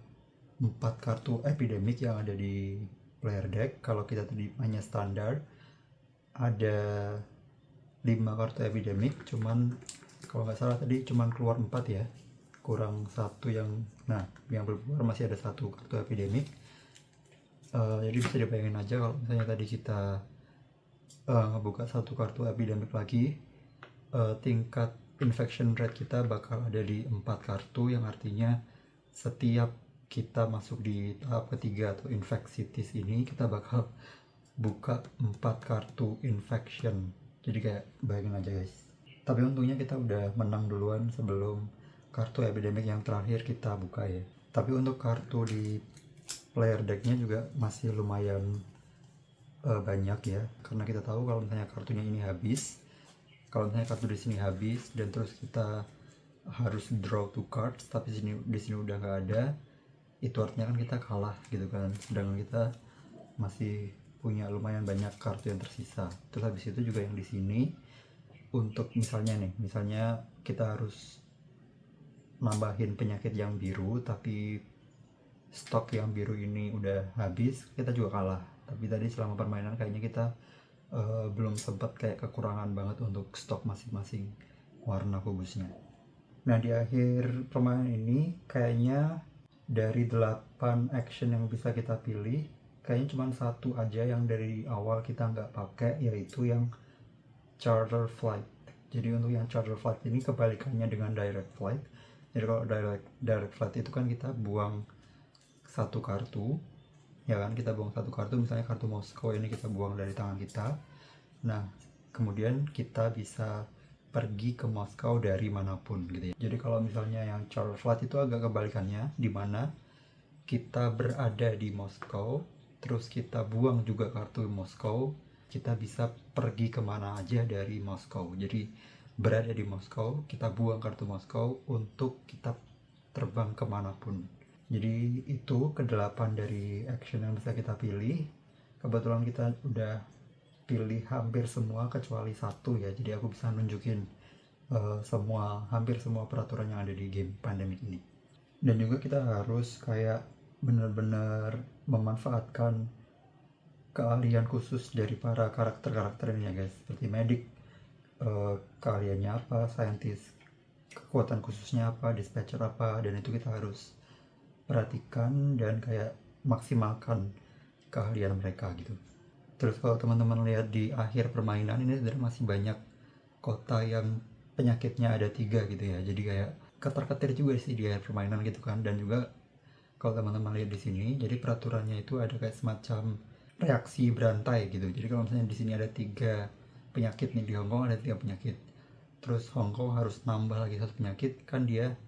4 kartu epidemic yang ada di player deck. Kalau kita tadi mainnya standar, ada 5 kartu epidemic, cuman kalau nggak salah tadi cuman keluar 4 ya, kurang 1 yang, nah yang belum keluar masih ada 1 kartu epidemic. Jadi bisa dibayangin aja kalau misalnya tadi kita ngebuka 1 kartu epidemic lagi, tingkat infection rate kita bakal ada di 4 kartu, yang artinya setiap kita masuk di tahap ketiga atau infectious ini, kita bakal buka 4 kartu infection. Jadi kayak bayangin aja, guys. Tapi untungnya kita udah menang duluan sebelum kartu epidemic yang terakhir kita buka ya. Tapi untuk kartu di player decknya juga masih lumayan banyak ya, karena kita tahu kalau misalnya kartunya ini habis, kalau misalnya kartu di sini habis dan terus kita harus draw 2 cards tapi di sini udah nggak ada, itu artinya kan kita kalah gitu kan, sedangkan kita masih punya lumayan banyak kartu yang tersisa. Terus habis itu juga yang di sini, untuk misalnya nih, misalnya kita harus nambahin penyakit yang biru tapi stok yang biru ini udah habis, kita juga kalah. Tapi tadi selama permainan kayaknya kita belum sempat kayak kekurangan banget untuk stok masing-masing warna kubusnya. Nah, di akhir permainan ini kayaknya dari 8 action yang bisa kita pilih, kayaknya cuma satu aja yang dari awal kita nggak pakai, yaitu yang charter flight. Jadi untuk yang charter flight ini kebalikannya dengan direct flight. Jadi kalau direct flight itu kan kita buang satu kartu, ya kan, kita buang satu kartu, misalnya kartu Moskow ini kita buang dari tangan kita. Nah, kemudian kita bisa pergi ke Moskow dari manapun gitu ya. Jadi kalau misalnya yang charter flight itu agak kebalikannya, di mana kita berada di Moskow, terus kita buang juga kartu Moskow, kita bisa pergi kemana aja dari Moskow. Jadi berada di Moskow, kita buang kartu Moskow untuk kita terbang kemanapun. Jadi itu kedelapan dari action yang bisa kita pilih. Kebetulan kita udah pilih hampir semua kecuali satu ya, jadi aku bisa nunjukin hampir semua peraturan yang ada di game Pandemic ini. Dan juga kita harus kayak benar-benar memanfaatkan keahlian khusus dari para karakter-karakter ini ya guys, seperti medic, keahliannya apa, scientist kekuatan khususnya apa, dispatcher apa, dan itu kita harus perhatikan dan kayak maksimalkan keahlian mereka gitu. Terus kalau teman-teman lihat di akhir permainan ini sebenarnya masih banyak kota yang penyakitnya ada 3 gitu ya, jadi kayak ketar-ketir juga sih di akhir permainan gitu kan. Dan juga kalau teman-teman lihat di sini, jadi peraturannya itu ada kayak semacam reaksi berantai gitu. Jadi kalau misalnya di sini ada 3 penyakit nih, di Hongkong ada 3 penyakit, terus Hongkong harus nambah lagi 1 penyakit, kan dia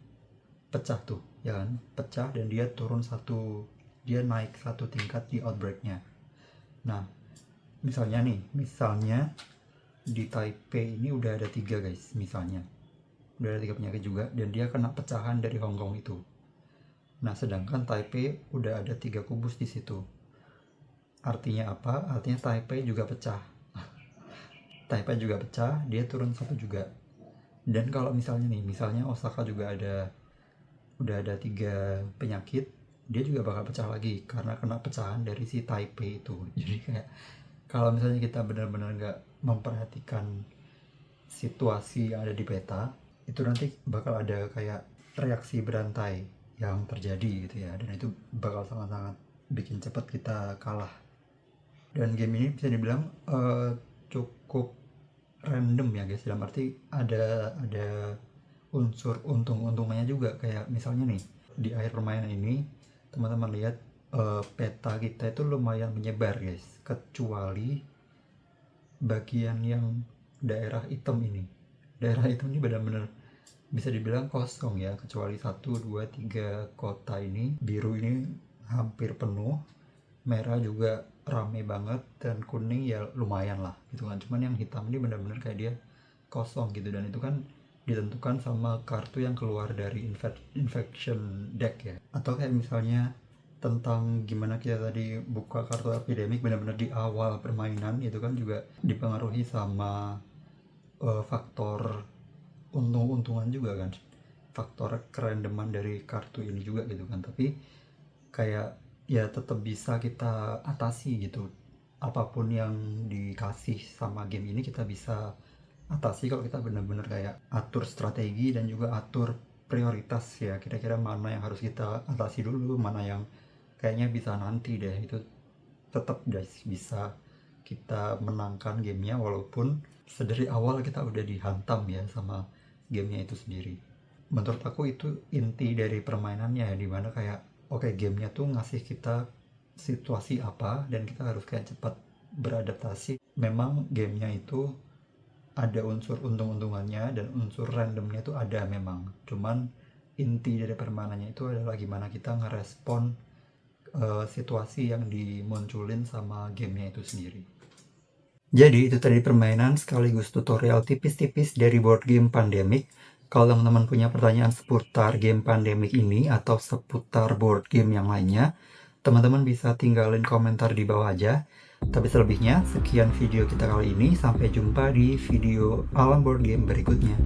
pecah tuh ya kan, pecah, dan dia turun dia naik 1 tingkat di outbreaknya. Nah, misalnya di Taipei ini udah ada 3 guys, misalnya udah ada 3 penyakit juga, dan dia kena pecahan dari Hongkong itu. Nah, sedangkan Taipei udah ada 3 kubus di situ. Artinya apa? Artinya Taipei juga pecah. Taipei juga pecah, dia turun 1 juga. Dan kalau misalnya Osaka juga udah ada 3 penyakit, dia juga bakal pecah lagi karena kena pecahan dari si Taipei itu. Jadi kayak kalau misalnya kita benar-benar nggak memperhatikan situasi yang ada di peta, itu nanti bakal ada kayak reaksi berantai yang terjadi gitu ya, dan itu bakal sangat-sangat bikin cepat kita kalah. Dan game ini bisa dibilang cukup random ya guys, dalam arti ada unsur untung-untungnya juga. Kayak misalnya nih di akhir permainan ini teman-teman lihat peta kita itu lumayan menyebar guys, kecuali bagian yang daerah hitam ini. Daerah hitam ini benar-benar bisa dibilang kosong ya, kecuali 1, 2, 3 kota ini. Biru ini hampir penuh, merah juga rame banget, dan kuning ya lumayan lah gitu kan. Cuman yang hitam ini benar-benar kayak dia kosong gitu, dan itu kan ditentukan sama kartu yang keluar dari infection deck ya. Atau kayak misalnya tentang gimana kita tadi buka kartu epidemic benar-benar di awal permainan, itu kan juga dipengaruhi sama faktor untung-untungan juga kan, faktor kerandoman dari kartu ini juga gitu kan. Tapi kayak ya tetap bisa kita atasi gitu, apapun yang dikasih sama game ini kita bisa atasi kalau kita benar-benar kayak atur strategi dan juga atur prioritas ya, kira-kira mana yang harus kita atasi dulu, mana yang kayaknya bisa nanti deh. Itu tetap bisa kita menangkan gamenya walaupun sedari awal kita udah dihantam ya sama gamenya itu sendiri. Menurut aku itu inti dari permainannya ya, dimana kayak oke, gamenya tuh ngasih kita situasi apa dan kita harus kayak cepat beradaptasi. Memang gamenya itu ada unsur untung-untungannya dan unsur randomnya itu ada memang, cuman inti dari permainannya itu adalah gimana kita ngerespon situasi yang dimunculin sama gamenya itu sendiri. Jadi itu tadi permainan sekaligus tutorial tipis-tipis dari board game Pandemic. Kalau teman-teman punya pertanyaan seputar game Pandemic ini atau seputar board game yang lainnya, teman-teman bisa tinggalin komentar di bawah aja. Tapi selebihnya, sekian video kita kali ini. Sampai jumpa di video Alam Board Game berikutnya.